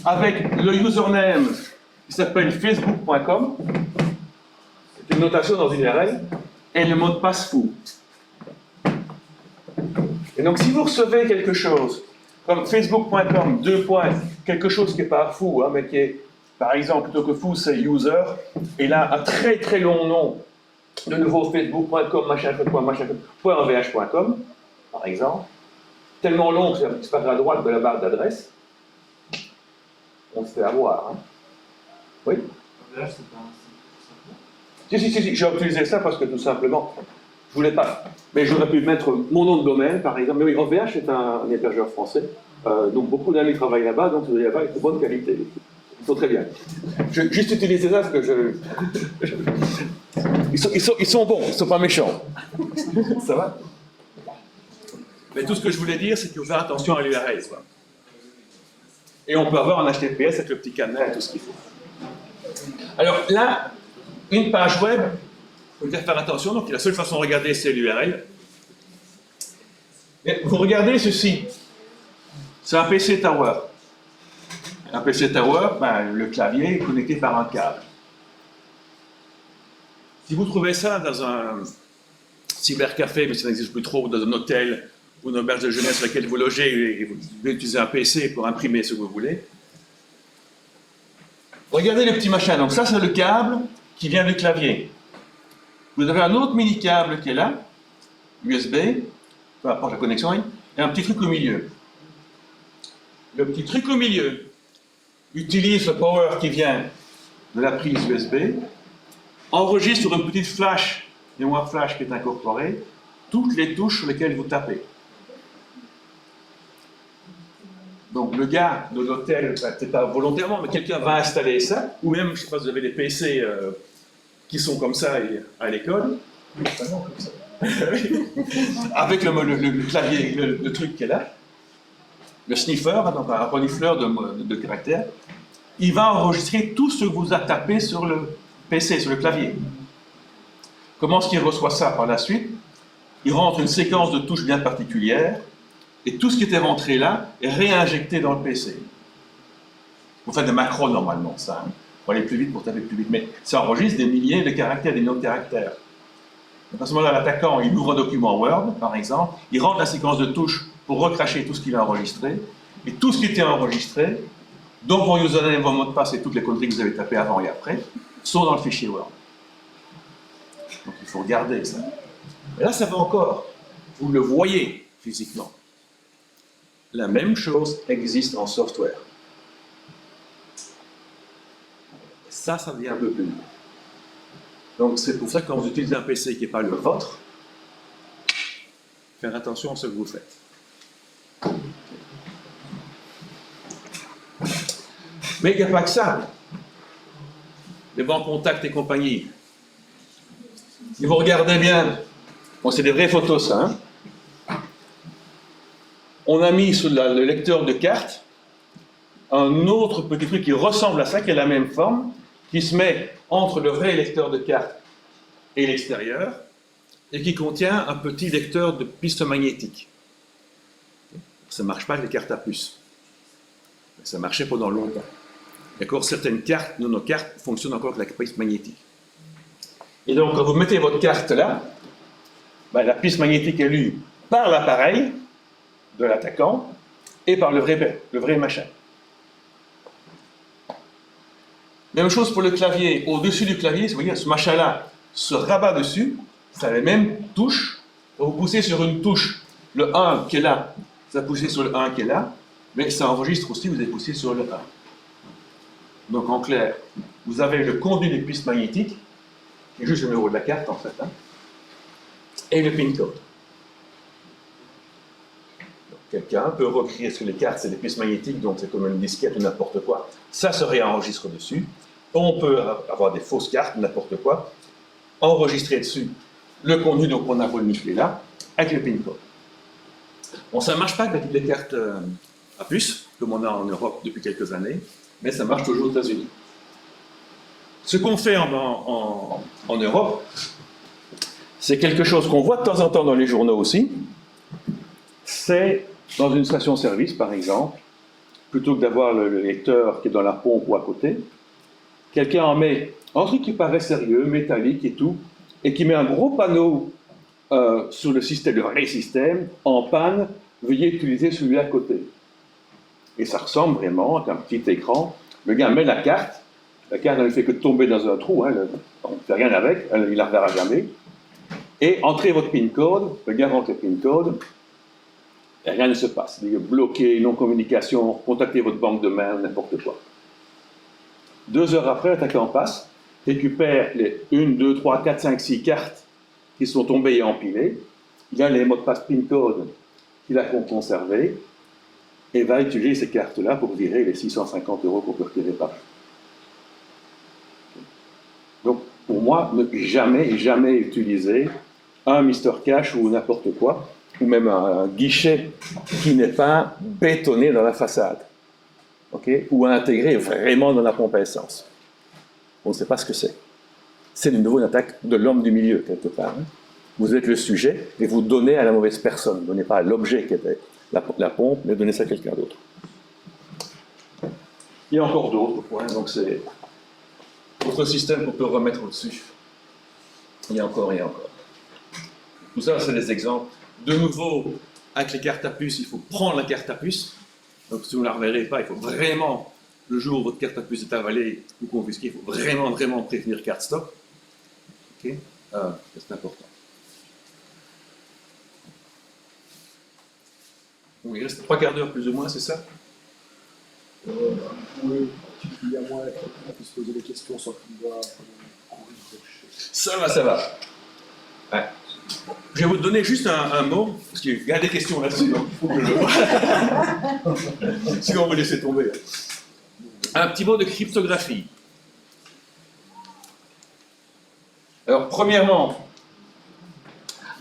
avec le username qui s'appelle facebook.com, c'est une notation dans une URL, et le mot de passe fou. Et donc, si vous recevez quelque chose comme facebook.com, quelque chose qui n'est pas fou, hein, mais qui est, par exemple, plutôt que fou, c'est user, et là, un très très long nom. De nouveau, facebook.com, machin.ovh.com, par exemple. tellement long que c'est pas à droite de la barre d'adresse, on se fait avoir. Hein. Oui? Là, c'est pas un Si, j'ai utilisé ça parce que tout simplement, je voulais pas. Mais j'aurais pu mettre mon nom de domaine, par exemple. Mais oui, OVH est un hébergeur français. Donc beaucoup d'amis travaillent là-bas, donc vous allez avoir de bonne qualité. Ils sont très bien. Je juste utiliser ça parce que ils sont bons, ils sont pas méchants. Ça va? Mais tout ce que je voulais dire, c'est qu'il faut faire attention à l'URL. Et on peut avoir un HTTPS avec le petit cadenas et tout ce qu'il faut. Alors là, une page web, il faut bien faire attention. Donc la seule façon de regarder, c'est l'URL. Vous regardez ceci. C'est un PC Tower. Un PC Tower, ben, le clavier est connecté par un câble. Si vous trouvez ça dans un cybercafé, mais ça n'existe plus trop, ou dans un hôtel ou une auberge de jeunesse sur laquelle vous logez et vous devez utiliser un PC pour imprimer ce que vous voulez, regardez le petit machin. Donc ça, c'est le câble qui vient du clavier. Vous avez un autre mini-câble qui est là, USB, peu importe la connexion, et un petit truc au milieu. Le petit truc au milieu utilise le power qui vient de la prise USB, enregistre sur une petite flash, mémoire flash qui est incorporée, toutes les touches sur lesquelles vous tapez. Donc le gars de l'hôtel, peut-être pas volontairement, mais quelqu'un va installer ça, ou même, je ne sais pas, vous avez des PC qui sont comme ça à l'école, avec le clavier, le truc qui est là, le sniffer, donc un renifleur de caractères, il va enregistrer tout ce que vous a tapé sur le PC, sur le clavier. Comment est-ce qu'il reçoit ça par la suite? Il rentre une séquence de touches bien particulière, et tout ce qui était rentré là est réinjecté dans le PC. Vous faites des macros normalement, ça. Hein. Pour aller plus vite, pour taper plus vite. Mais ça enregistre des milliers de caractères, des noms de caractères. À ce moment-là, l'attaquant, il ouvre un document Word, par exemple, il rentre la séquence de touches pour recracher tout ce qu'il a enregistré, et tout ce qui était enregistré, dont vos username, vos mots de passe et toutes les conneries que vous avez tapées avant et après, sont dans le fichier Word. Donc il faut regarder ça. Et là, ça va encore. Vous le voyez physiquement. La même chose existe en software. Ça devient un peu plus. Donc c'est pour ça que quand vous utilisez un PC qui n'est pas le vôtre, faire attention à ce que vous faites. Mais il n'y a pas que ça. Les banques contact et compagnie. Si vous regardez bien, bon, c'est des vraies photos ça, hein. On a mis sur le lecteur de cartes un autre petit truc qui ressemble à ça, qui a la même forme, qui se met entre le vrai lecteur de cartes et l'extérieur, et qui contient un petit lecteur de pistes magnétiques. Ça ne marche pas avec les cartes à puce. Ça marchait pendant longtemps. D'accord, certaines cartes, nos cartes, fonctionnent encore avec la piste magnétique. Et donc, quand vous mettez votre carte là, ben, la piste magnétique est lue par l'appareil de l'attaquant et par le vrai machin. Même chose pour le clavier. Au-dessus du clavier, vous voyez, ce machin-là se rabat dessus, ça a les mêmes touches. Vous poussez sur une touche, le 1 qui est là, ça poussez sur le 1 qui est là, mais ça enregistre aussi, vous avez poussé sur le 1. Donc en clair, vous avez le contenu des pistes magnétiques, qui est juste le numéro de la carte en fait, hein, et le PIN code. Quelqu'un peut recréer sur les cartes, c'est des pistes magnétiques, donc c'est comme une disquette ou n'importe quoi. Ça se réenregistre dessus. On peut avoir des fausses cartes, n'importe quoi, enregistrer dessus le contenu donc on a reniflé là, avec le PIN code. Bon, ça ne marche pas avec les cartes à puce, comme on a en Europe depuis quelques années, mais ça marche toujours aux États-Unis. Ce qu'on fait en Europe, c'est quelque chose qu'on voit de temps en temps dans les journaux aussi, c'est dans une station-service, par exemple, plutôt que d'avoir le lecteur qui est dans la pompe ou à côté, quelqu'un en met un truc qui paraît sérieux, métallique et tout, et qui met un gros panneau sur le système, le relais système, en panne, veuillez utiliser celui à côté. Et ça ressemble vraiment à un petit écran. Le gars met la carte ne fait que tomber dans un trou, hein, on ne fait rien avec, il ne la reverra jamais. Et entrez votre PIN code, le gars rentre le PIN code, et rien ne se passe. Bloqué, non-communication, contactez votre banque de mail, n'importe quoi. 2 heures après, l'attaquant passe, récupère les 1, 2, 3, 4, 5, 6 cartes qui sont tombées et empilées. Il a les mots de passe PIN code qu'il a conservés et va utiliser ces cartes-là pour virer les 650 € qu'on peut retirer par jour. Donc, pour moi, ne jamais utiliser un Mister Cash ou n'importe quoi, ou même un guichet qui n'est pas bétonné dans la façade, ou intégré vraiment dans la pompe à essence. On ne sait pas ce que c'est. C'est de nouveau une attaque de l'homme du milieu, quelque part. Vous êtes le sujet et vous donnez à la mauvaise personne. Ne donnez pas à l'objet qui était la pompe, mais donnez ça à quelqu'un d'autre. Il y a encore d'autres points, donc c'est autre système qu'on peut remettre au-dessus. Il y a encore et encore. Tout ça, c'est des exemples. De nouveau, avec les cartes à puce, il faut prendre la carte à puce. Donc si vous ne la reverrez pas, il faut vraiment, le jour où votre carte à puce est avalée ou confisquée, il faut vraiment prévenir carte stop. C'est important. Bon, il reste 3 quarts d'heure plus ou moins, c'est ça? Oui, il y a moins qu'on puisse poser des questions sans qu'il doit courir. Ça va. Ouais. Je vais vous donner juste un mot, parce qu'il y a des questions là-dessus, donc il faut que je le vois. Sinon, on va laisser tomber. Un petit mot de cryptographie. Alors, premièrement,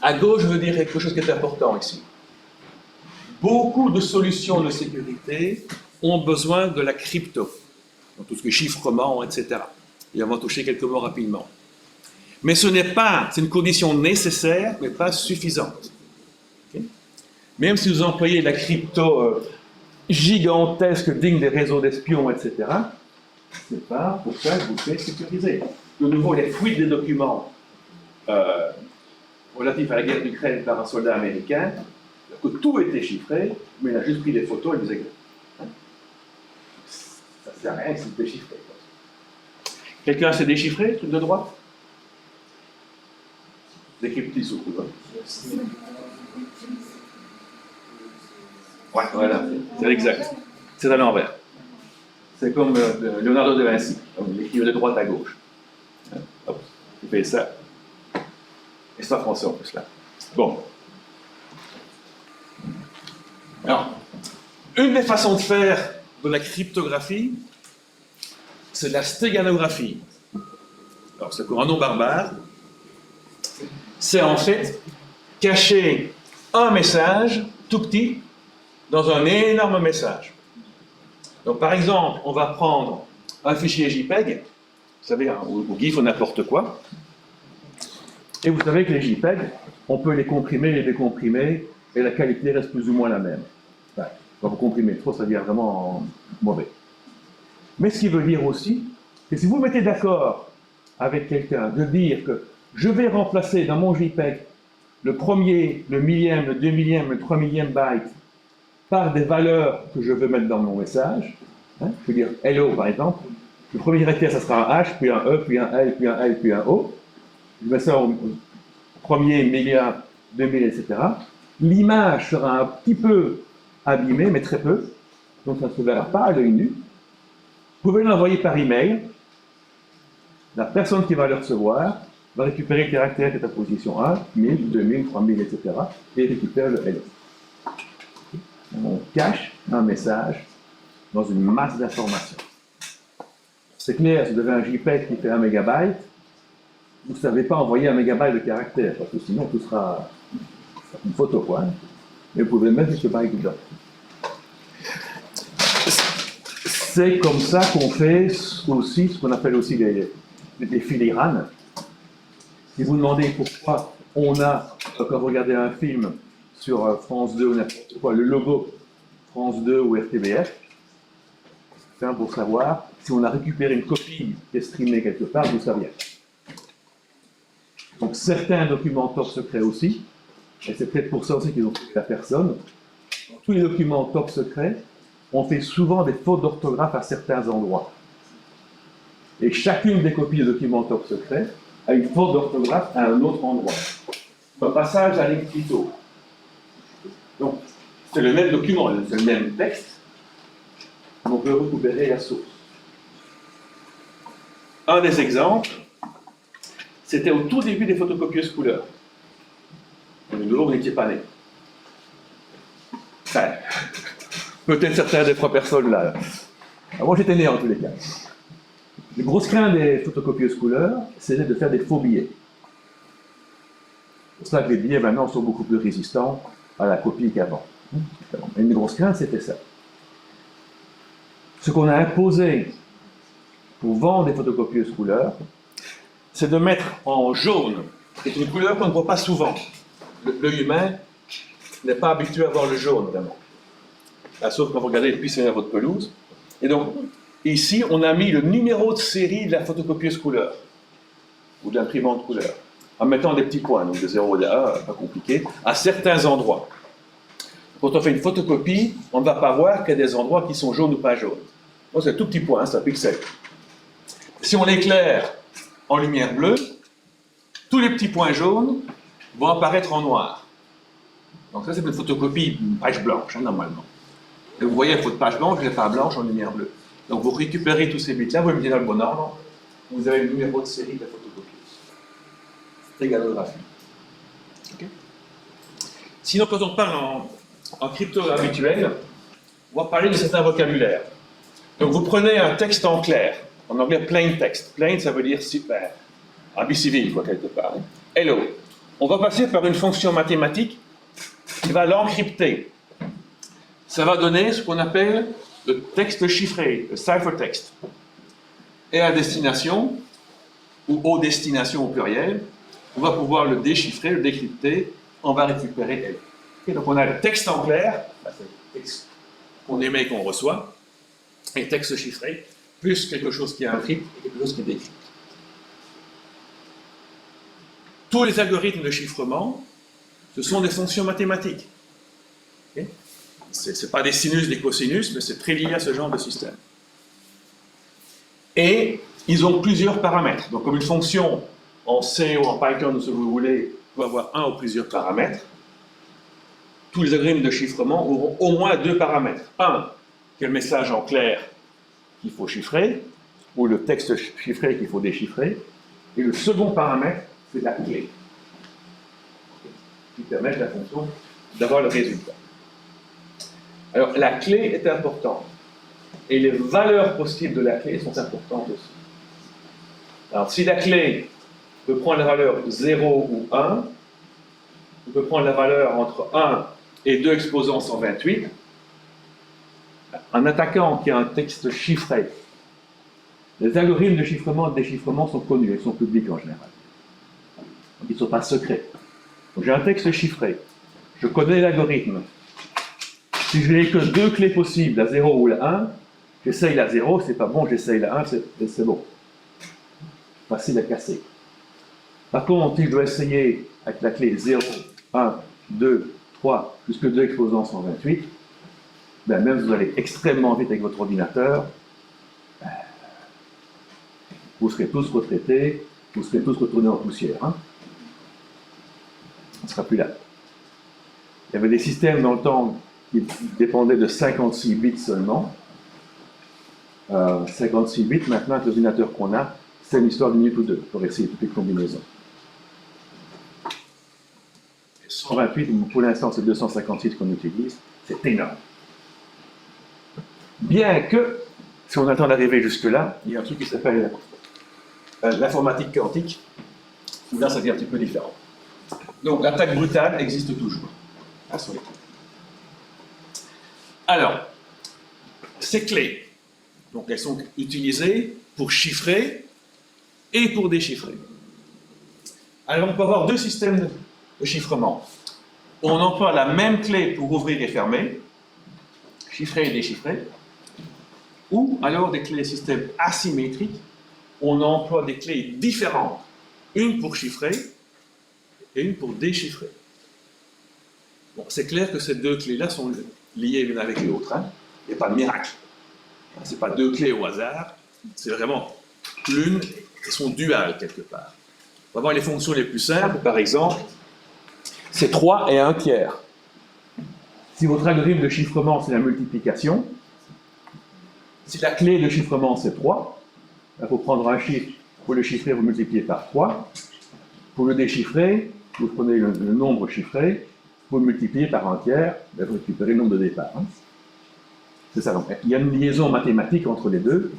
à gauche, je veux dire quelque chose qui est important ici. Beaucoup de solutions de sécurité ont besoin de la crypto, donc tout ce qui est chiffrement, etc. Et on va toucher quelques mots rapidement. Mais c'est une condition nécessaire, mais pas suffisante. Même si vous employez la crypto gigantesque, digne des réseaux d'espions, etc., c'est pas pour ça que vous faites sécuriser. De nouveau, les fuites des documents relatifs à la guerre d'Ukraine par un soldat américain, que tout était chiffré, mais il a juste pris des photos et disait ça ne sert à rien que c'est déchiffré. Quelqu'un s'est déchiffré, truc de droite? Décrypté surtout. Ouais, voilà, c'est exact. C'est à l'envers. C'est comme Leonardo da Vinci, il écrivait de droite à gauche. Hop, il fait ça. Et c'est en français en plus là. Bon. Alors, une des façons de faire de la cryptographie, c'est de la stéganographie. Alors, c'est pour un nom barbare. C'est en fait cacher un message tout petit dans un énorme message. Donc, par exemple, on va prendre un fichier JPEG, vous savez, ou GIF ou n'importe quoi, et vous savez que les JPEG, on peut les comprimer, les décomprimer, et la qualité reste plus ou moins la même. Enfin, quand vous comprimez trop, ça devient vraiment mauvais. Mais ce qui veut dire aussi, que si vous mettez d'accord avec quelqu'un de dire que je vais remplacer dans mon JPEG le premier, le millième, le 2 millième, le 3 millième byte par des valeurs que je veux mettre dans mon message, je veux dire hello par exemple, le premier caractère ça sera un H, puis un E, puis un L, puis un L, puis un O, je mets ça au premier, milliard, 2000, etc. L'image sera un petit peu abîmée, mais très peu, donc ça ne se verra pas à l'œil nu. Vous pouvez l'envoyer par email. La personne qui va le recevoir va récupérer le caractère qui est à position 1, 1000, 2000, 3000, etc. et récupère le hello. On cache un message dans une masse d'informations. C'est clair, si vous avez un JPEG qui fait 1 mégabyte, vous ne savez pas envoyer 1 mégabyte de caractère, parce que sinon tout sera une photo, quoi. Mais vous pouvez mettre ce byte dedans. C'est comme ça qu'on fait aussi ce qu'on appelle aussi les filigranes. Si vous demandez pourquoi on a, quand vous regardez un film sur France 2 ou n'importe quoi, le logo France 2 ou RTBF, c'est pour savoir si on a récupéré une copie qui est streamée quelque part, d'où ça vient. Donc certains documents top secrets aussi, et c'est peut-être pour ça aussi qu'ils ont trouvé la personne. Dans tous les documents top secrets, on fait souvent des fautes d'orthographe à certains endroits. Et chacune des copies de documents top secrets a une faute d'orthographe à un autre endroit. Un passage à l'inclito. Donc, C'est le même document, c'est le même texte, mais on peut récupérer la source. Un des exemples, c'était au tout début des photocopieuses couleurs. Vous n'étiez pas né. Enfin, peut-être certains des 3 personnes là. Moi j'étais né en tous les cas. Le gros crainte des photocopieuses couleurs, c'était de faire des faux billets. C'est pour ça que les billets maintenant sont beaucoup plus résistants à la copie qu'avant. Une des grosses craintes, c'était ça. Ce qu'on a imposé pour vendre des photocopieuses couleurs, c'est de mettre en jaune, c'est une couleur qu'on ne voit pas souvent. L'œil humain n'est pas habitué à voir le jaune, vraiment. Sauf quand vous regardez le puissant à votre pelouse. Et donc, ici, on a mis le numéro de série de la photocopieuse couleur, ou de l'imprimante couleur, en mettant des petits points, donc de 0 et de 1, pas compliqué, à certains endroits. Quand on fait une photocopie, on ne va pas voir qu'il y a des endroits qui sont jaunes ou pas jaunes. Donc c'est un tout petit point, c'est un pixel. Si on l'éclaire en lumière bleue, tous les petits points jaunes vont apparaître en noir. Donc ça, c'est une photocopie, une page blanche, hein, normalement. Et vous voyez, il faut une page blanche, une page blanche en lumière bleue. Donc vous récupérez tous ces bits-là, vous les mettez dans le bon ordre, vous avez le numéro de série de la photocopieuse. Stéganographie. Okay. Sinon, quand on parle en crypto habituel, on va parler de certains vocabulaires. Donc vous prenez un texte en clair, en anglais plain text. Plain, ça veut dire super, civil, quoi, quelque part. Hello. On va passer par une fonction mathématique qui va l'encrypter. Ça va donner ce qu'on appelle le texte chiffré, le ciphertext. Et à destination, ou aux destinations au pluriel, on va pouvoir le déchiffrer, le décrypter, on va récupérer elle. Et donc on a le texte en clair, c'est le texte qu'on émet et qu'on reçoit, et le texte chiffré, plus quelque chose qui encrypte et quelque chose qui décrypte. Tous les algorithmes de chiffrement, ce sont des fonctions mathématiques. Okay? Ce n'est pas des sinus, des cosinus, mais c'est très lié à ce genre de système. Et ils ont plusieurs paramètres. Donc comme une fonction en C ou en Python ou ce que vous voulez peut avoir un ou plusieurs paramètres, tous les algorithmes de chiffrement auront au moins 2 paramètres. Un, qui est le message en clair qu'il faut chiffrer, ou le texte chiffré qu'il faut déchiffrer. Et le second paramètre, c'est la clé, qui permet à la fonction d'avoir le résultat. Alors, la clé est importante. Et les valeurs possibles de la clé sont importantes aussi. Alors, si la clé peut prendre la valeur 0 ou 1, on peut prendre la valeur entre 1 et 2 exposants 128. Un attaquant qui a un texte chiffré, les algorithmes de chiffrement et de déchiffrement sont connus, ils sont publics en général. Donc, ils ne sont pas secrets. Donc, j'ai un texte chiffré, je connais l'algorithme. Si je n'ai que 2 clés possibles, la 0 ou la 1, j'essaye la 0, c'est pas bon, j'essaye la 1, c'est bon. Facile à casser. Par contre, si je dois essayer avec la clé 0, 1, 2, 3, plus que 2 exposants 128, ben même si vous allez extrêmement vite avec votre ordinateur, vous serez tous retraités, vous serez tous retournés en poussière. Hein. On ne sera plus là. Il y avait des systèmes dans le temps qui dépendaient de 56 bits seulement. 56 bits, maintenant, avec l'ordinateur qu'on a, c'est une histoire d'une minute ou deux pour essayer toutes les combinaisons. 128, pour l'instant, c'est 256 qu'on utilise, c'est énorme. Bien que, si on attend d'arriver jusque-là, il y a un truc qui s'appelle l'informatique quantique, où là, ça devient un petit peu différent. Donc, l'attaque brutale existe toujours. Ah, sur les clés. Alors, ces clés, donc elles sont utilisées pour chiffrer et pour déchiffrer. Alors, on peut avoir 2 systèmes de chiffrement. On emploie la même clé pour ouvrir et fermer, chiffrer et déchiffrer, ou alors des clés système asymétriques, on emploie des clés différentes, une pour chiffrer et une pour déchiffrer. Bon, c'est clair que ces 2 clés-là sont liées l'une avec l'autre. Hein. Il n'y a pas de miracle. Ce n'est pas 2 clés au hasard, c'est vraiment l'une et son dual quelque part. On va voir les fonctions les plus simples, par exemple, c'est 3 et 1 tiers. Si votre algorithme de chiffrement, c'est la multiplication, si la clé de chiffrement, c'est 3, il faut prendre un chiffre, pour le chiffrer, vous multipliez par 3. Pour le déchiffrer, vous prenez le nombre chiffré, vous le multipliez par un tiers, vous récupérez le nombre de départ. Hein. C'est ça. Donc, il y a une liaison mathématique entre les deux.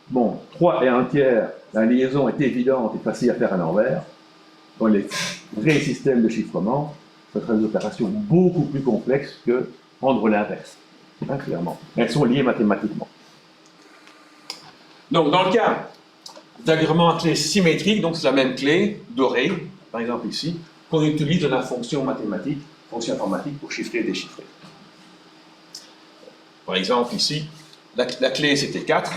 Bon, 3 et 1 tiers, la liaison est évidente et facile à faire à l'envers. Dans les vrais systèmes de chiffrement, ce sera des opérations beaucoup plus complexes que prendre l'inverse. Hein, clairement. Elles sont liées mathématiquement. Donc, dans le cas d'agrégement à clé symétrique, donc c'est la même clé, dorée, par exemple ici, qu'on utilise dans la fonction mathématique, fonction informatique pour chiffrer et déchiffrer. Par exemple, ici, la clé c'était 4.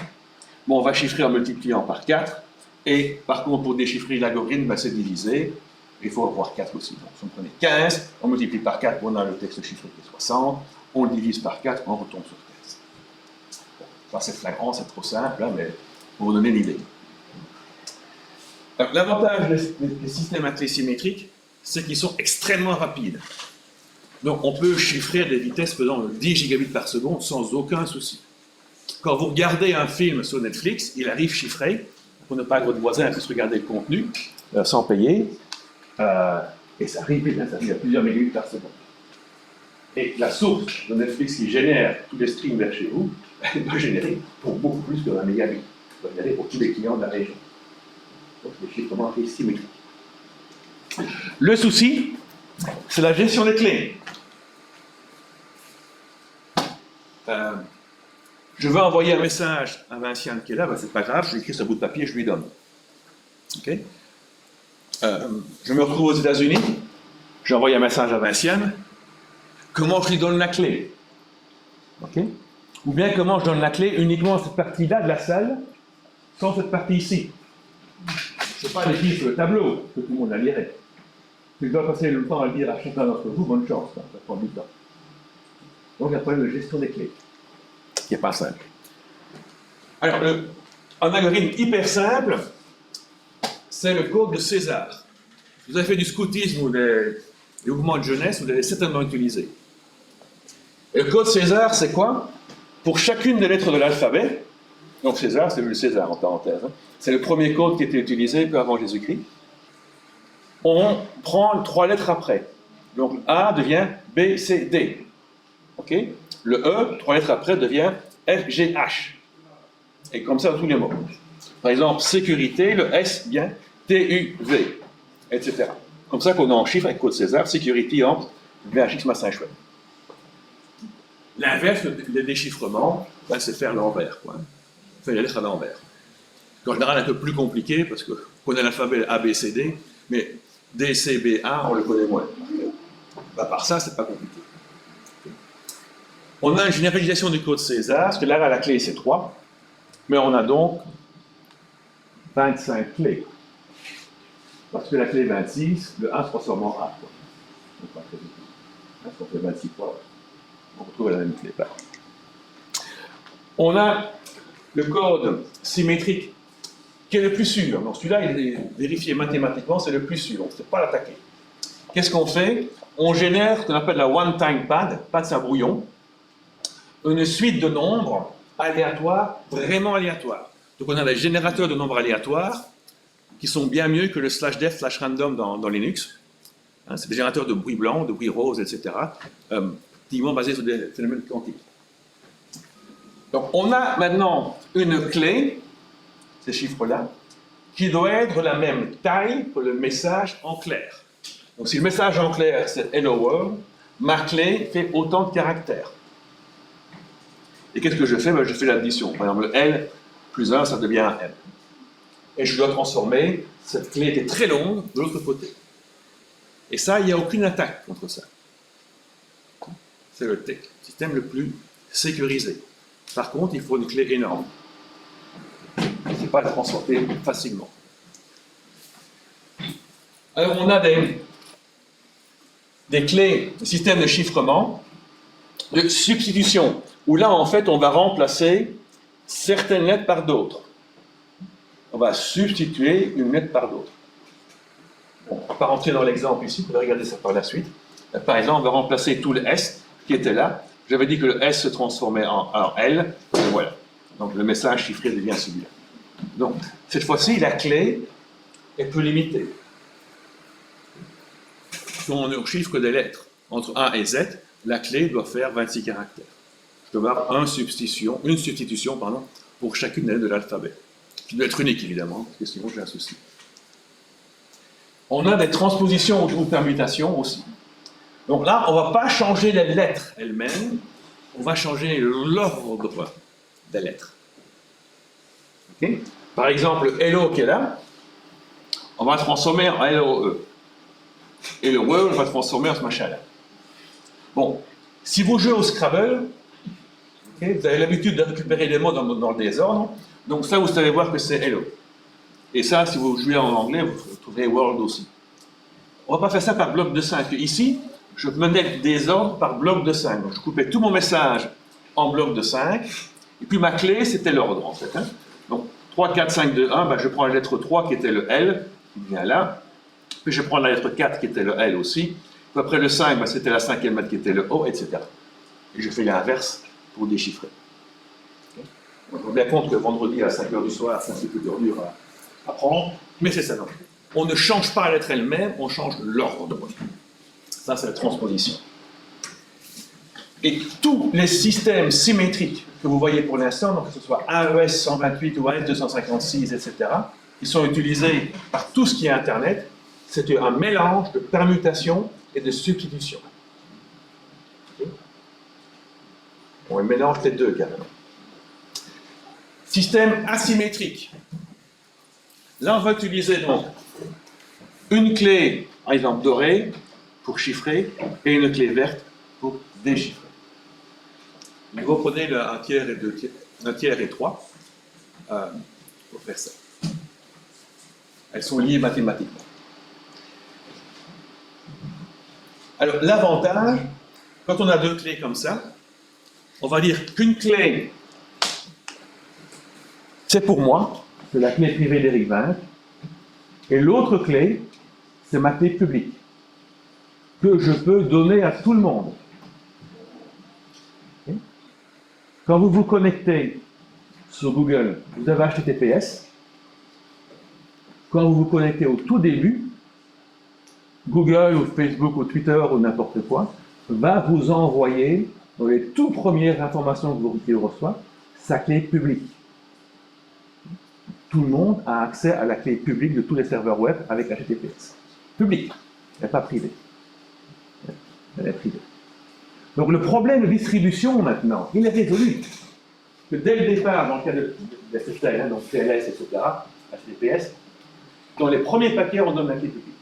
Bon, on va chiffrer en multipliant par 4. Et par contre, pour déchiffrer l'algorithme, ben, c'est divisé. Il faut avoir 4 aussi. Donc, si on prenait 15, on multiplie par 4, on a le texte chiffré qui est 60. On le divise par 4, on retombe sur 15. Bon, ça c'est flagrant, c'est trop simple, hein, mais pour vous donner l'idée. L'avantage des systèmes à clé symétriques, c'est qu'ils sont extrêmement rapides. Donc, on peut chiffrer des vitesses faisant 10 gigabits par seconde sans aucun souci. Quand vous regardez un film sur Netflix, il arrive chiffré, pour ne pas que votre voisin puisse regarder le contenu sans payer, et ça arrive vite, hein, ça arrive à plusieurs mégabits par seconde. Et la source de Netflix qui génère tous les streams vers chez vous, elle doit générer pour beaucoup plus que 1 mégabit. Elle doit générer pour tous les clients de la région. Donc, les chiffrements sont symétriques. Le souci, c'est la gestion des clés. Je veux envoyer un message à Vinciane qui est là, ben, c'est pas grave, je lui écris sur un bout de papier, je lui donne. Okay. Je me retrouve aux États-Unis, j'envoie un message à Vinciane, comment je lui donne la clé? Okay. Ou bien comment je donne la clé uniquement à cette partie-là de la salle, sans cette partie ici. Je ne sais pas l'écrire sur le tableau, que tout le monde la lirait. Si je dois passer le temps à le dire à chacun d'entre vous, bonne chance, hein, ça prend du temps. Donc, il y a un problème de gestion des clés, qui n'est pas simple. Alors, un algorithme hyper simple, c'est le code de César. Vous avez fait du scoutisme ou des mouvements de jeunesse, vous l'avez certainement utilisé. Et le code César, c'est quoi? Pour chacune des lettres de l'alphabet, donc César, c'est le César en parenthèse, hein, c'est le premier code qui était utilisé peu avant Jésus-Christ. On prend 3 lettres après. Donc A devient B, C, D. Okay. Le E, 3 lettres après, devient F, G, H. Et comme ça, tous les mots. Par exemple, sécurité, le S vient T, U, V, etc. Comme ça qu'on en chiffre avec code César, sécurité entre VHX, machin chouette. L'inverse, le déchiffrement, ben, c'est faire l'envers, quoi. Faire les lettres à l'envers. En général, un peu plus compliqué, parce qu'on connaît l'alphabet A, B, C, D, mais D, C, B, A, on le connaît moins. Ben, par ça, c'est pas compliqué. On a une généralisation du code César, parce que là, la clé, c'est 3, mais on a donc 25 clés. Parce que la clé 26, le 1 se transforme en A. Donc, on fait 26 fois, on retrouve la même clé. Là. On a le code symétrique qui est le plus sûr. Donc celui-là, il est vérifié mathématiquement, c'est le plus sûr. On ne sait pas l'attaquer. Qu'est-ce qu'on fait? On génère ce qu'on appelle la one-time pad, c'est un brouillon, une suite de nombres aléatoires, vraiment aléatoires. Donc on a des générateurs de nombres aléatoires qui sont bien mieux que le /def /random dans Linux. Hein, c'est des générateurs de bruit blanc, de bruit rose, etc. Typiquement basés sur des phénomènes quantiques. Donc on a maintenant une clé, ces chiffres-là, qui doit être la même taille que le message en clair. Donc si le message en clair c'est Hello World, ma clé fait autant de caractères. Et qu'est-ce que je fais? Ben, je fais l'addition. Par exemple, L plus 1, ça devient un M. Et je dois transformer cette clé qui est très longue de l'autre côté. Et ça, il n'y a aucune attaque contre ça. C'est le système le plus sécurisé. Par contre, il faut une clé énorme. Il ne faut pas la transporter facilement. Alors, on a des clés, des systèmes de chiffrement, de substitution, où là, en fait, on va remplacer certaines lettres par d'autres. On va substituer une lettre par d'autres. Bon, on ne va pas rentrer dans l'exemple ici, vous pouvez regarder ça par la suite. Par exemple, on va remplacer tout le S, qui était là. J'avais dit que le S se transformait en L, et voilà. Donc le message chiffré devient celui-là. Donc, cette fois-ci, la clé est peu limitée. Si on chiffre des lettres entre 1 et Z, la clé doit faire 26 caractères. Je dois avoir une substitution pour chacune des lettres de l'alphabet. Qui doit être unique, évidemment, parce que sinon j'ai un souci. On a des transpositions ou permutations aussi. Donc là, on ne va pas changer les lettres elles-mêmes, on va changer l'ordre des lettres. Okay. Par exemple, hello qui est là, on va le transformer en L-O-E. Et le E, on va le transformer en ce machin-là. Bon, si vous jouez au Scrabble, okay, vous avez l'habitude de récupérer les mots dans le désordre, donc ça, vous savez voir que c'est hello. Et ça, si vous jouez en anglais, vous trouverez world aussi. On ne va pas faire ça par bloc de 5. Ici, je menais le désordre par bloc de 5. Donc, je coupais tout mon message en bloc de 5, et puis ma clé, c'était l'ordre, en fait. Hein. Donc, 3, 4, 5, 2, 1, ben, je prends la lettre 3 qui était le L, qui vient là, puis je prends la lettre 4 qui était le L aussi, puis après le 5, ben, c'était la 5e lettre qui était le O, etc. Et je fais l'inverse pour déchiffrer. Okay. On se rend bien compte que vendredi à 5h du soir, c'est un petit peu dur à prendre, mais c'est ça. Donc. On ne change pas la lettre elle-même, on change l'ordre. Ça, c'est la transposition. Et tous les systèmes symétriques que vous voyez pour l'instant, donc que ce soit AES 128 ou AES 256, etc., qui sont utilisés par tout ce qui est Internet, c'est un mélange de permutation et de substitution. Okay. On mélange les deux carrément. Système asymétrique. Là, on va utiliser donc une clé, par exemple dorée, pour chiffrer, et une clé verte pour déchiffrer. Vous prenez un tiers et 3 pour faire ça. Elles sont liées mathématiquement. Alors, l'avantage, quand on a deux clés comme ça, on va dire qu'une clé, c'est pour moi, c'est la clé privée d'Éric Vinck, et l'autre clé, c'est ma clé publique, que je peux donner à tout le monde. Okay. Quand vous vous connectez sur Google, vous avez HTTPS. Quand vous vous connectez au tout début, Google ou Facebook ou Twitter ou n'importe quoi va vous envoyer, dans les toutes premières informations qu'il reçoit, sa clé publique. Tout le monde a accès à la clé publique de tous les serveurs web avec HTTPS. Public, elle n'est pas privée. Elle est privée. Donc le problème de distribution maintenant, il est résolu. Que dès le départ, dans le cas de SSL, donc TLS, etc., HTTPS, dans les premiers paquets, on donne la clé publique.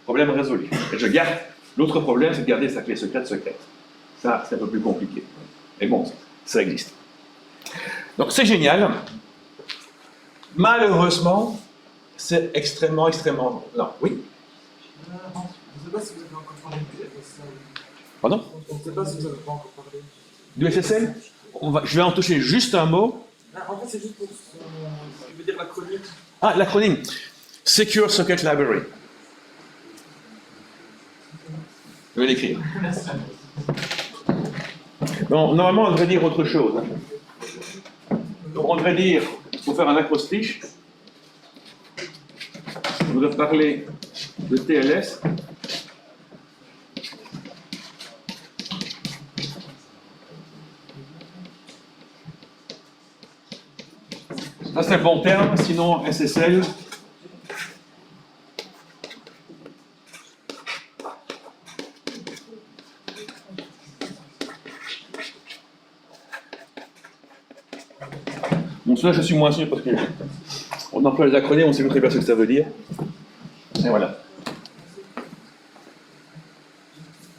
Problème résolu. Et je garde. L'autre problème, c'est de garder sa clé secrète. Ça, c'est un peu plus compliqué. Mais bon, ça existe. Donc c'est génial. Malheureusement, c'est extrêmement lent. Oui. Je ne sais pas si vous avez encore parlé du SSL. Pardon? Je ne sais pas si vous avez pas encore parlé. Du SSL? Je vais en toucher juste un mot. En fait, c'est juste pour ce qui veut dire l'acronyme. Ah, l'acronyme. Secure Socket Library. Je vais l'écrire. Bon, normalement, on devrait dire autre chose. Donc, on devrait dire, pour faire un acrostiche, on devrait parler de TLS. Ça, c'est un bon terme, sinon SSL. Bon, ça, je suis moins sûr parce qu'on emploie les acronymes, on ne sait pas très bien ce que ça veut dire. Et voilà.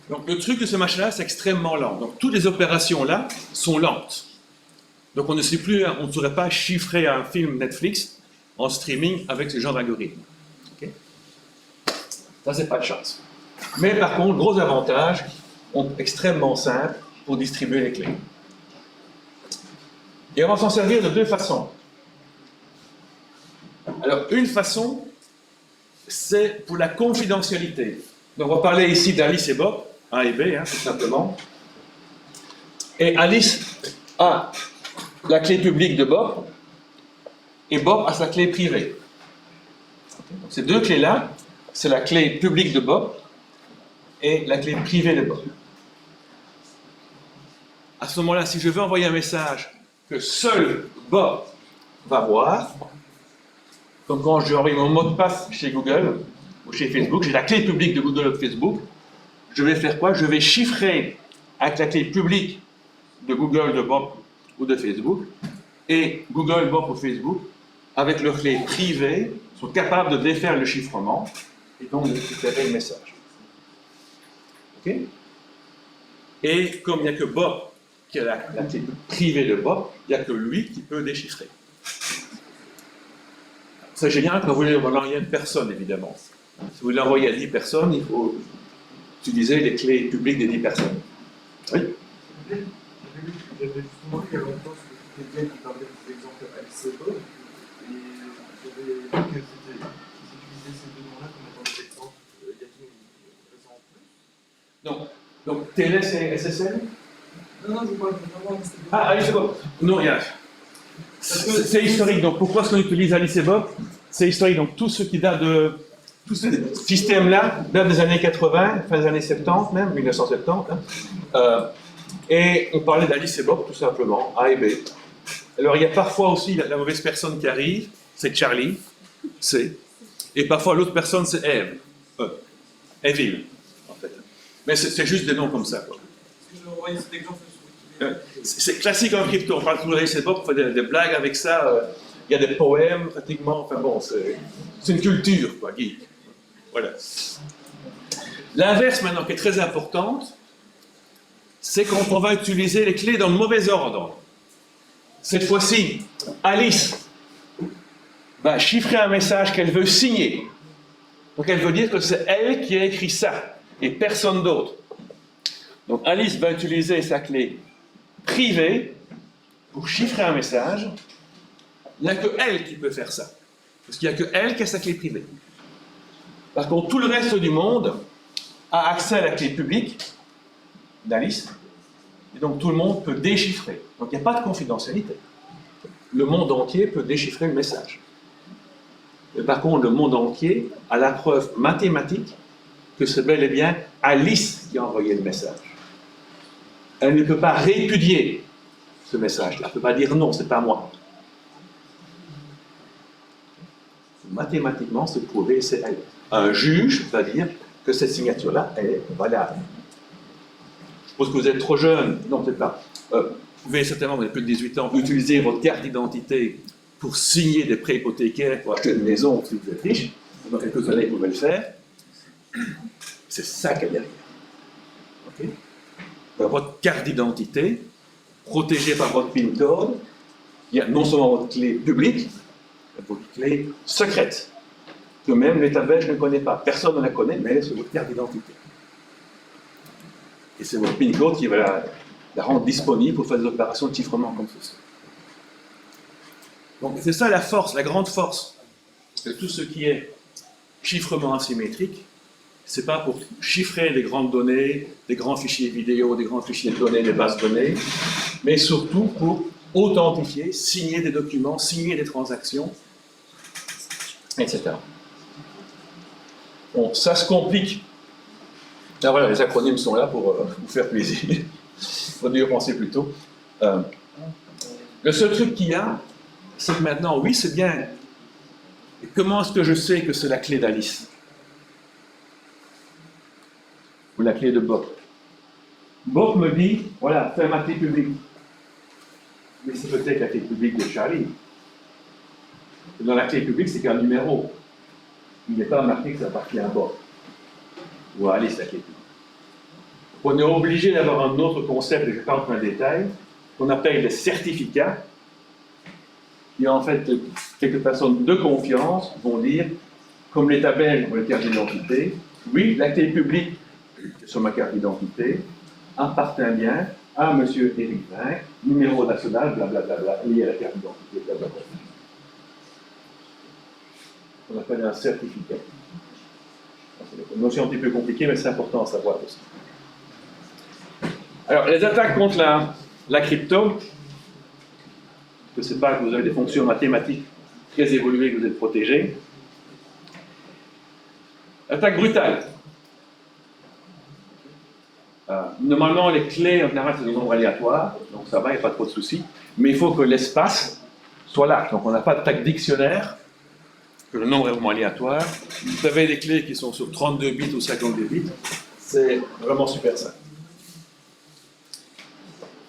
Donc, le truc de ce machin-là, c'est extrêmement lent. Donc, toutes les opérations-là sont lentes. Donc, on ne sait plus, on ne saurait pas chiffrer un film Netflix en streaming avec ce genre d'algorithme. Okay. Ça, c'est pas de chance. Mais par contre, gros avantage, extrêmement simple pour distribuer les clés. Et on va s'en servir de deux façons. Alors, une façon, c'est pour la confidentialité. Donc, on va parler ici d'Alice et Bob. A et B, hein, tout simplement. Et Alice a la clé publique de Bob, et Bob a sa clé privée. Donc, ces deux clés-là, c'est la clé publique de Bob et la clé privée de Bob. À ce moment-là, si je veux envoyer un message que seul Bob va voir, comme quand je envoie mon mot de passe chez Google ou chez Facebook, j'ai la clé publique de Google ou de Facebook, je vais faire quoi? Je vais chiffrer avec la clé publique de Google, de Bob ou de Facebook, et Google, Bob ou Facebook, avec leur clé privée, sont capables de défaire le chiffrement et donc de récupérer le message. Ok? Et comme il n'y a que Bob qui a la clé privée de Bob, il n'y a que lui qui peut déchiffrer. C'est génial quand vous voulez l'envoyer à une personne, évidemment. Si vous l'envoyez à 10 personnes, il faut utiliser les clés publiques des 10 personnes. Oui? J'avais justement lu il y a longtemps sur Wikipédia qui parlait des exemples Alice et Bob, et j'avais vu qu'ils utilisaient ces deux noms-là comme étant des exemples. Y a-t-il une raison en plus? Non. Donc, TLS et SSL? Non, je vois vraiment Alice et Bob. Ah, Alice et Bob. Non, il y a... C'est historique. Donc, pourquoi est-ce qu'on utilise Alice et Bob? C'est historique. Donc, tout ce qui date de... Tout ce système-là date des années 80, fin des années 70 même, 1970. Hein. Et on parlait d'Alice et Bob, tout simplement, A et B. Alors, il y a parfois aussi la mauvaise personne qui arrive, c'est Charlie, C. Et parfois, l'autre personne, c'est Eve. Evil, en fait. Mais c'est juste des noms comme ça, quoi. Est-ce que je envoyais cet exemple sur Wikipédia? C'est classique en crypto, on parle toujours d'Alice et Bob, on fait des blagues avec ça. Il y a des poèmes, pratiquement. Enfin bon, c'est une culture, quoi, geek. Voilà. L'inverse, maintenant, qui est très importante, c'est quand on va utiliser les clés dans le mauvais ordre. Cette fois-ci, Alice va chiffrer un message qu'elle veut signer. Donc elle veut dire que c'est elle qui a écrit ça, et personne d'autre. Donc Alice va utiliser sa clé privée pour chiffrer un message. Il n'y a que elle qui peut faire ça. Parce qu'il n'y a que elle qui a sa clé privée. Par contre, tout le reste du monde a accès à la clé publique d'Alice. Et donc tout le monde peut déchiffrer. Donc il n'y a pas de confidentialité. Le monde entier peut déchiffrer le message. Mais par contre, le monde entier a la preuve mathématique que c'est bel et bien Alice qui a envoyé le message. Elle ne peut pas répudier ce message-là. Elle ne peut pas dire non, c'est pas moi. Mathématiquement, c'est prouvé, c'est elle. Un juge va dire que cette signature-là, elle est valable. Je suppose que vous êtes trop jeune. Non, peut-être pas. Vous pouvez certainement, vous avez plus de 18 ans, utiliser votre carte d'identité pour signer des prêts hypothécaires pour acheter une maison si vous êtes riche. Dans quelques années, vous pouvez le faire. C'est ça qu'il y a derrière. Okay? Votre carte d'identité, protégée par votre PIN code, il y a non seulement votre clé publique, mais votre clé secrète, que même l'État belge ne connaît pas. Personne ne la connaît, mais elle est sur votre carte d'identité. Et c'est votre PIN code qui va la rendre disponible pour faire des opérations de chiffrement comme ceci. Donc c'est ça la force, la grande force de tout ce qui est chiffrement asymétrique. C'est pas pour chiffrer des grandes données, des grands fichiers vidéo, des grands fichiers de données, des bases de données, mais surtout pour authentifier, signer des documents, signer des transactions, etc. Bon, ça se complique. Là, voilà, les acronymes sont là pour vous faire plaisir. Il faut y penser plus tôt. Le seul truc qu'il y a, c'est que maintenant, oui, c'est bien. Et comment est-ce que je sais que c'est la clé d'Alice? Ou la clé de Bob? Bob me dit, voilà, fais ma clé publique. Mais c'est peut-être la clé publique de Charlie. Et dans la clé publique, c'est qu'un numéro. Il n'est pas marqué que ça appartient à Bob. Ou à Alice, la clé publique. On est obligé d'avoir un autre concept, et je ne vais pas rentrer dans le détail, qu'on appelle les certificats, qui en fait, quelques personnes de confiance vont dire, comme l'État belge pour les cartes d'identité, oui, la clé publique sur ma carte d'identité appartient bien à M. Éric Vinck, numéro national, blablabla, lié à la carte d'identité, blablabla. On appelle un certificat. C'est une notion un petit peu compliquée, mais c'est important à savoir aussi. Alors, les attaques contre la crypto, je ne sais pas que vous avez des fonctions mathématiques très évoluées, que vous êtes protégés. Attaque brutale. Normalement, les clés, en général, c'est des nombres aléatoires, donc ça va, il n'y a pas trop de soucis. Mais il faut que l'espace soit large. Donc, on n'a pas d'attaque dictionnaire, que le nombre est vraiment aléatoire. Vous avez des clés qui sont sur 32 bits ou 52 bits. C'est vraiment super simple.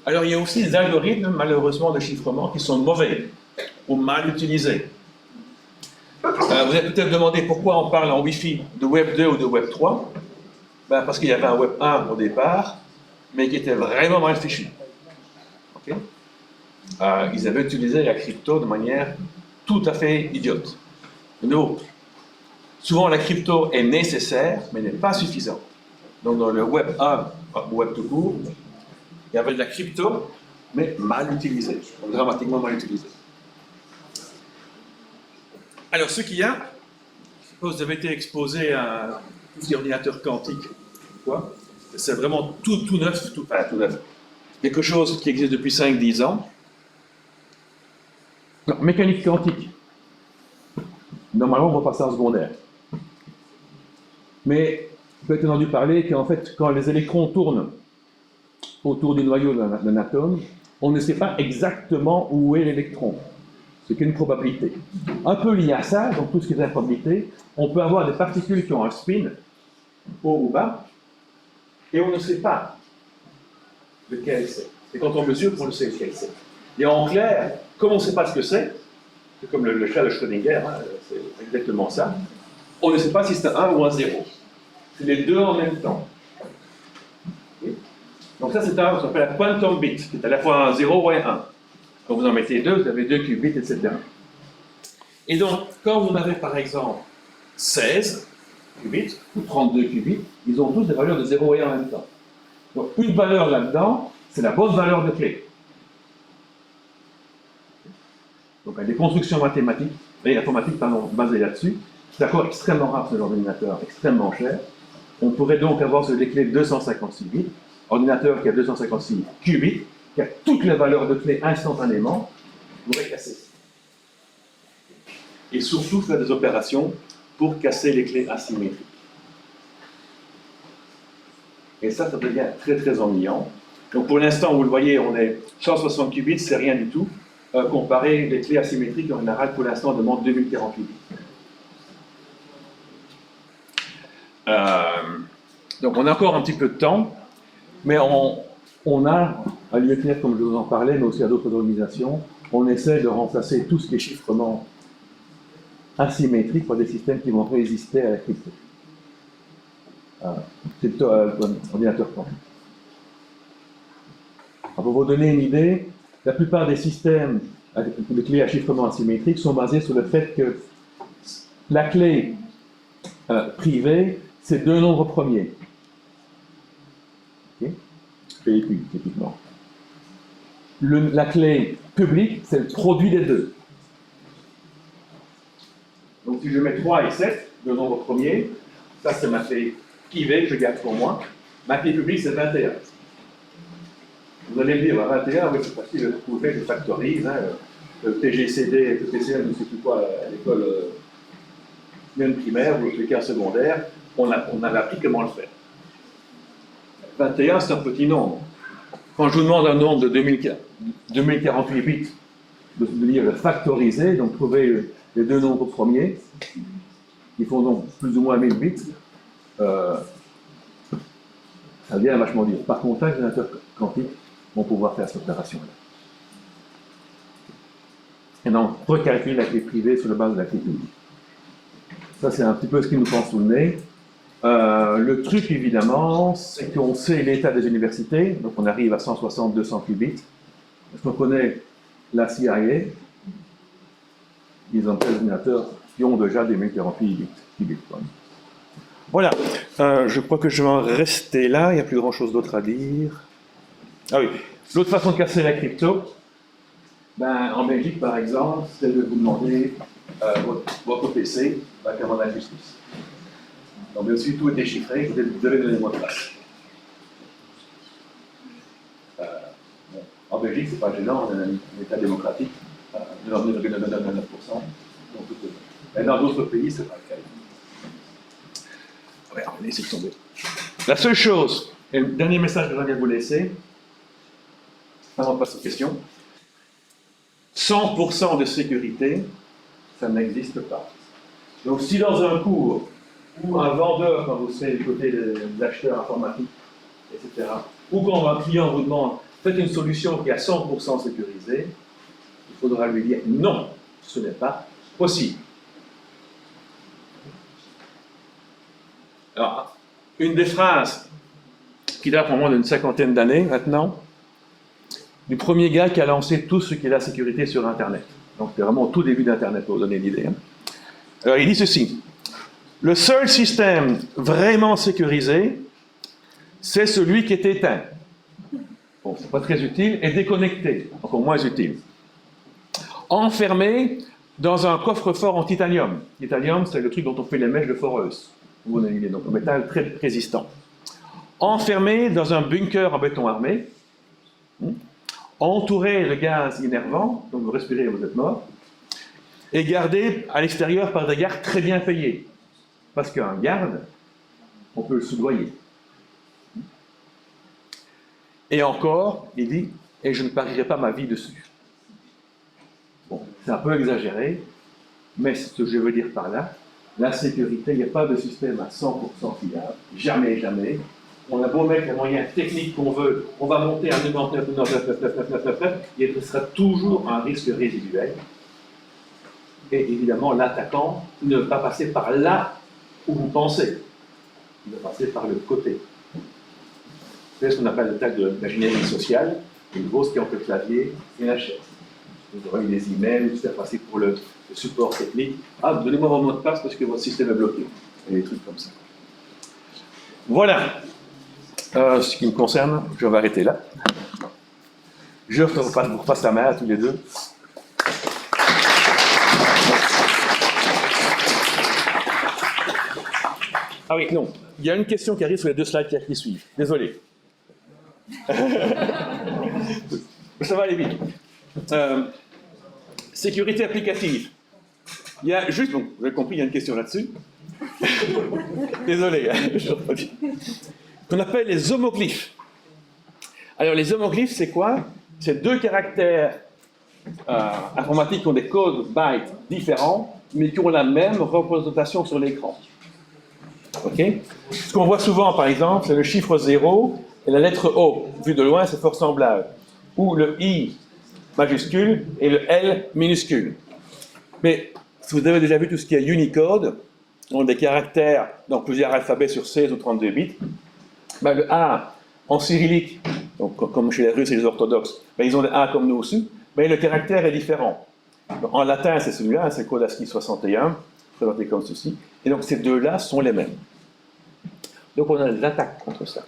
Alors, il y a aussi des algorithmes, malheureusement, de chiffrement qui sont mauvais ou mal utilisés. Vous avez peut-être demandé pourquoi on parle en Wi-Fi de Web 2 ou de Web 3. Ben, parce qu'il y avait un Web 1 au départ, mais qui était vraiment mal fichu. Okay? Ils avaient utilisé la crypto de manière tout à fait idiote. De nouveau, souvent la crypto est nécessaire, mais n'est pas suffisante. Donc dans le Web 1, Web tout court, il y avait de la crypto, mais mal utilisée, dramatiquement mal utilisée. Alors ce qu'il y a, je suppose que vous avez été exposé à tous les ordinateurs quantiques. C'est vraiment tout neuf, tout neuf. Quelque chose qui existe depuis 5-10 ans. Non, mécanique quantique. Normalement, on va passer en secondaire. Mais vous avez entendu parler qu'en fait, quand les électrons tournent autour du noyau d'un atome, on ne sait pas exactement où est l'électron. C'est qu'une probabilité. Un peu lié à ça, donc tout ce qui est de la probabilité, on peut avoir des particules qui ont un spin, haut ou bas, et on ne sait pas lequel c'est. Et quand on mesure, on le sait lequel c'est. Et en clair, comme on ne sait pas ce que c'est comme le chat de Schrödinger, hein, c'est exactement ça, on ne sait pas si c'est un 1 ou un 0. C'est les deux en même temps. Okay. Donc ça, c'est ce qu'on appelle la quantum bit, qui est à la fois un 0 et un 1. Quand vous en mettez deux, vous avez 2 qubits, etc. Et donc, quand vous avez par exemple 16 qubits ou 32 qubits, ils ont tous des valeurs de 0 et 1 en même temps. Donc, une valeur là-dedans, c'est la bonne valeur de clé. Donc, avec des constructions mathématiques, et informatiques, pardon, basées là-dessus, c'est encore extrêmement rare ce genre d'ordinateur, extrêmement cher. On pourrait donc avoir sur des clés de 256 bits, ordinateur qui a 256 qubits, qui a toutes les valeurs de clés instantanément, pourrait casser. Et surtout faire des opérations pour casser les clés asymétriques. Et ça devient très très ennuyant. Donc pour l'instant, vous le voyez, on est 160 qubits, c'est rien du tout. Comparé les clés asymétriques, en général, pour l'instant, demandent 2048 bits. Donc on a encore un petit peu de temps, mais on a, à l'UFNET, comme je vous en parlais, mais aussi à d'autres organisations, on essaie de remplacer tout ce qui est chiffrement asymétrique par des systèmes qui vont résister à la crypto. C'est plutôt un ordinateur quantique. Pour vous donner une idée, la plupart des systèmes de clés à chiffrement asymétrique sont basés sur le fait que la clé privée, c'est deux nombres premiers. Okay. P et Q, typiquement. La clé publique, c'est le produit des deux. Donc si je mets 3 et 7, deux nombres premiers, ça c'est ma clé privée que je garde pour moi. Ma clé publique, c'est 21. Vous allez me dire, 21, oui, c'est facile de trouver, je factorise. Hein, le TGCD, le TCM, je ne sais plus quoi, à l'école même primaire ou le cas secondaire, on avait appris comment le faire. 21, c'est un petit nombre. Quand je vous demande un nombre de 2048 bits, de dire le factoriser, donc trouver les deux nombres premiers, qui font donc plus ou moins 1000 bits, ça devient vachement dur. Par contre, les ordinateurs quantiques vont pouvoir faire cette opération-là. Et donc, recalculer la clé privée sur la base de la clé publique. Ça, c'est un petit peu ce qui nous prend sous le nez. Le truc, évidemment, c'est qu'on sait l'état des universités, donc on arrive à 160-200 qubits. Parce qu'on connaît la CIA, ils ont des ordinateurs qui ont déjà des 1048 qubits. Voilà, je crois que je vais en rester là, il n'y a plus grand-chose d'autre à dire. Ah oui, l'autre façon de casser la crypto, en Belgique, par exemple, c'est de vous demander votre PC avant la justice. Donc, bien sûr, tout est déchiffré, vous devez donner le mot de passe. Belgique, c'est pas gênant, on est un État démocratique, 99,99%. Mais dans d'autres pays, c'est pas le cas. Ouais, on va laisser tomber. La seule chose, et le dernier message que j'aimerais vous laisser, avant de passer aux questions, 100% de sécurité, ça n'existe pas. Donc si dans un cours, ou un vendeur, quand vous serez du côté des acheteurs informatiques, etc., ou quand un client vous demande, faites une solution qui est à 100% sécurisée, il faudra lui dire non, ce n'est pas possible. Alors, une des phrases qui date pour moins d'une cinquantaine d'années maintenant, du premier gars qui a lancé tout ce qui est la sécurité sur Internet. Donc, c'est vraiment au tout début d'Internet, pour vous donner l'idée. Alors, il dit ceci. Le seul système vraiment sécurisé, c'est celui qui est éteint. Bon, c'est pas très utile, et déconnecté, encore moins utile. Enfermé dans un coffre-fort en titanium. Titanium, c'est le truc dont on fait les mèches de foreuse. Vous avez une idée, donc un métal très résistant. Enfermé dans un bunker en béton armé, entouré de gaz innervants, donc vous respirez et vous êtes mort, et gardé à l'extérieur par des gardes très bien payés. Parce qu'un garde, on peut le soudoyer. Et encore, il dit, et je ne parierai pas ma vie dessus. Bon, c'est un peu exagéré, mais ce que je veux dire par là, la sécurité, il n'y a pas de système à 100% fiable, jamais, jamais. On a beau mettre les moyens techniques qu'on veut, on va monter à 99,99999, il sera toujours un risque résiduel. Et évidemment, l'attaquant ne va pas passer par là où vous pensez. Il va passer par le côté. C'est ce qu'on appelle le tas de l'ingénierie sociale. Une grosse qui entre le clavier et la chaise. Vous aurez des emails, vous faire passer pour le support technique. Ah, donnez-moi votre mot de passe parce que votre système est bloqué. Et des trucs comme ça. Voilà. Ce qui me concerne, je vais arrêter là. Je vous repasse la main à tous les deux. Ah oui, non. Il y a une question qui arrive sur les 2 slides qui suivent. Désolé. Ça va aller vite. Sécurité applicative. Il y a juste, bon, vous avez compris, il y a une question là-dessus. Désolé, je redis. Qu'on appelle les homoglyphes. Alors, les homoglyphes, c'est quoi? C'est 2 caractères informatiques qui ont des codes bytes différents, mais qui ont la même représentation sur l'écran. OK? Ce qu'on voit souvent, par exemple, c'est le chiffre 0 et la lettre O. Vu de loin, c'est fort semblable. Ou le I majuscule et le L minuscule. Mais si vous avez déjà vu tout ce qui est Unicode, donc des caractères dans plusieurs alphabets sur 16 ou 32 bits, ben le A en cyrillique, donc comme chez les Russes et les orthodoxes, ben ils ont le A comme nous aussi, mais le caractère est différent. Donc, en latin, c'est celui-là, c'est code ASCII 61, présenté comme ceci. Et donc ces deux-là sont les mêmes. Donc on a des attaques contre ça.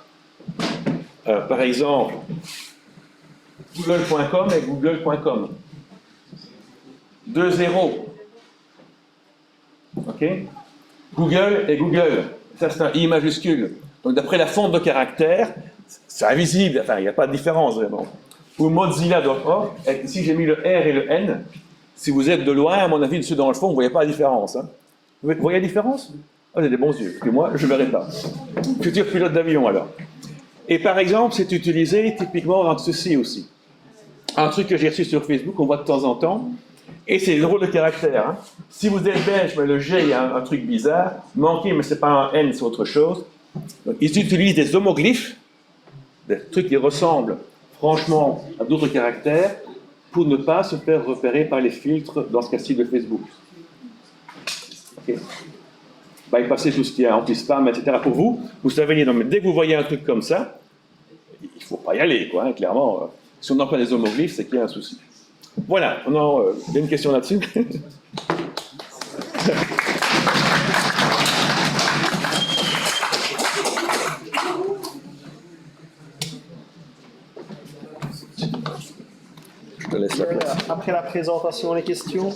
Par exemple, google.com et google.com. 2 zéros. OK? Google et Google. Ça, c'est un I majuscule. Donc, d'après la fonte de caractère, c'est invisible. Enfin, il n'y a pas de différence, vraiment. Ou Mozilla.org. Ici, j'ai mis le R et le N. Si vous êtes de loin, à mon avis, dessus dans le fond, vous ne voyez pas la différence. Hein. Vous voyez la différence? Oh, vous avez des bons yeux. Parce que moi, je ne verrai pas. Futur pilote d'avion, alors. Et par exemple, c'est utilisé typiquement dans ceci aussi. Un truc que j'ai reçu sur Facebook, on voit de temps en temps, et c'est drôle de caractère. Hein. Si vous êtes belge, mais le G, il y a un truc bizarre, manqué, mais ce n'est pas un N, c'est autre chose. Donc, ils utilisent des homoglyphes, des trucs qui ressemblent franchement à d'autres caractères, pour ne pas se faire repérer par les filtres, dans ce cas-ci de Facebook. Okay. Bypasser tout ce qui est anti-spam, etc. Pour vous, vous savez, non, mais dès que vous voyez un truc comme ça, il ne faut pas y aller, quoi, hein, clairement. Si on emploie des homoglyphes, c'est qu'il y a un souci. Voilà, il y a une question là-dessus. Je te laisse la place. Après la présentation, les questions.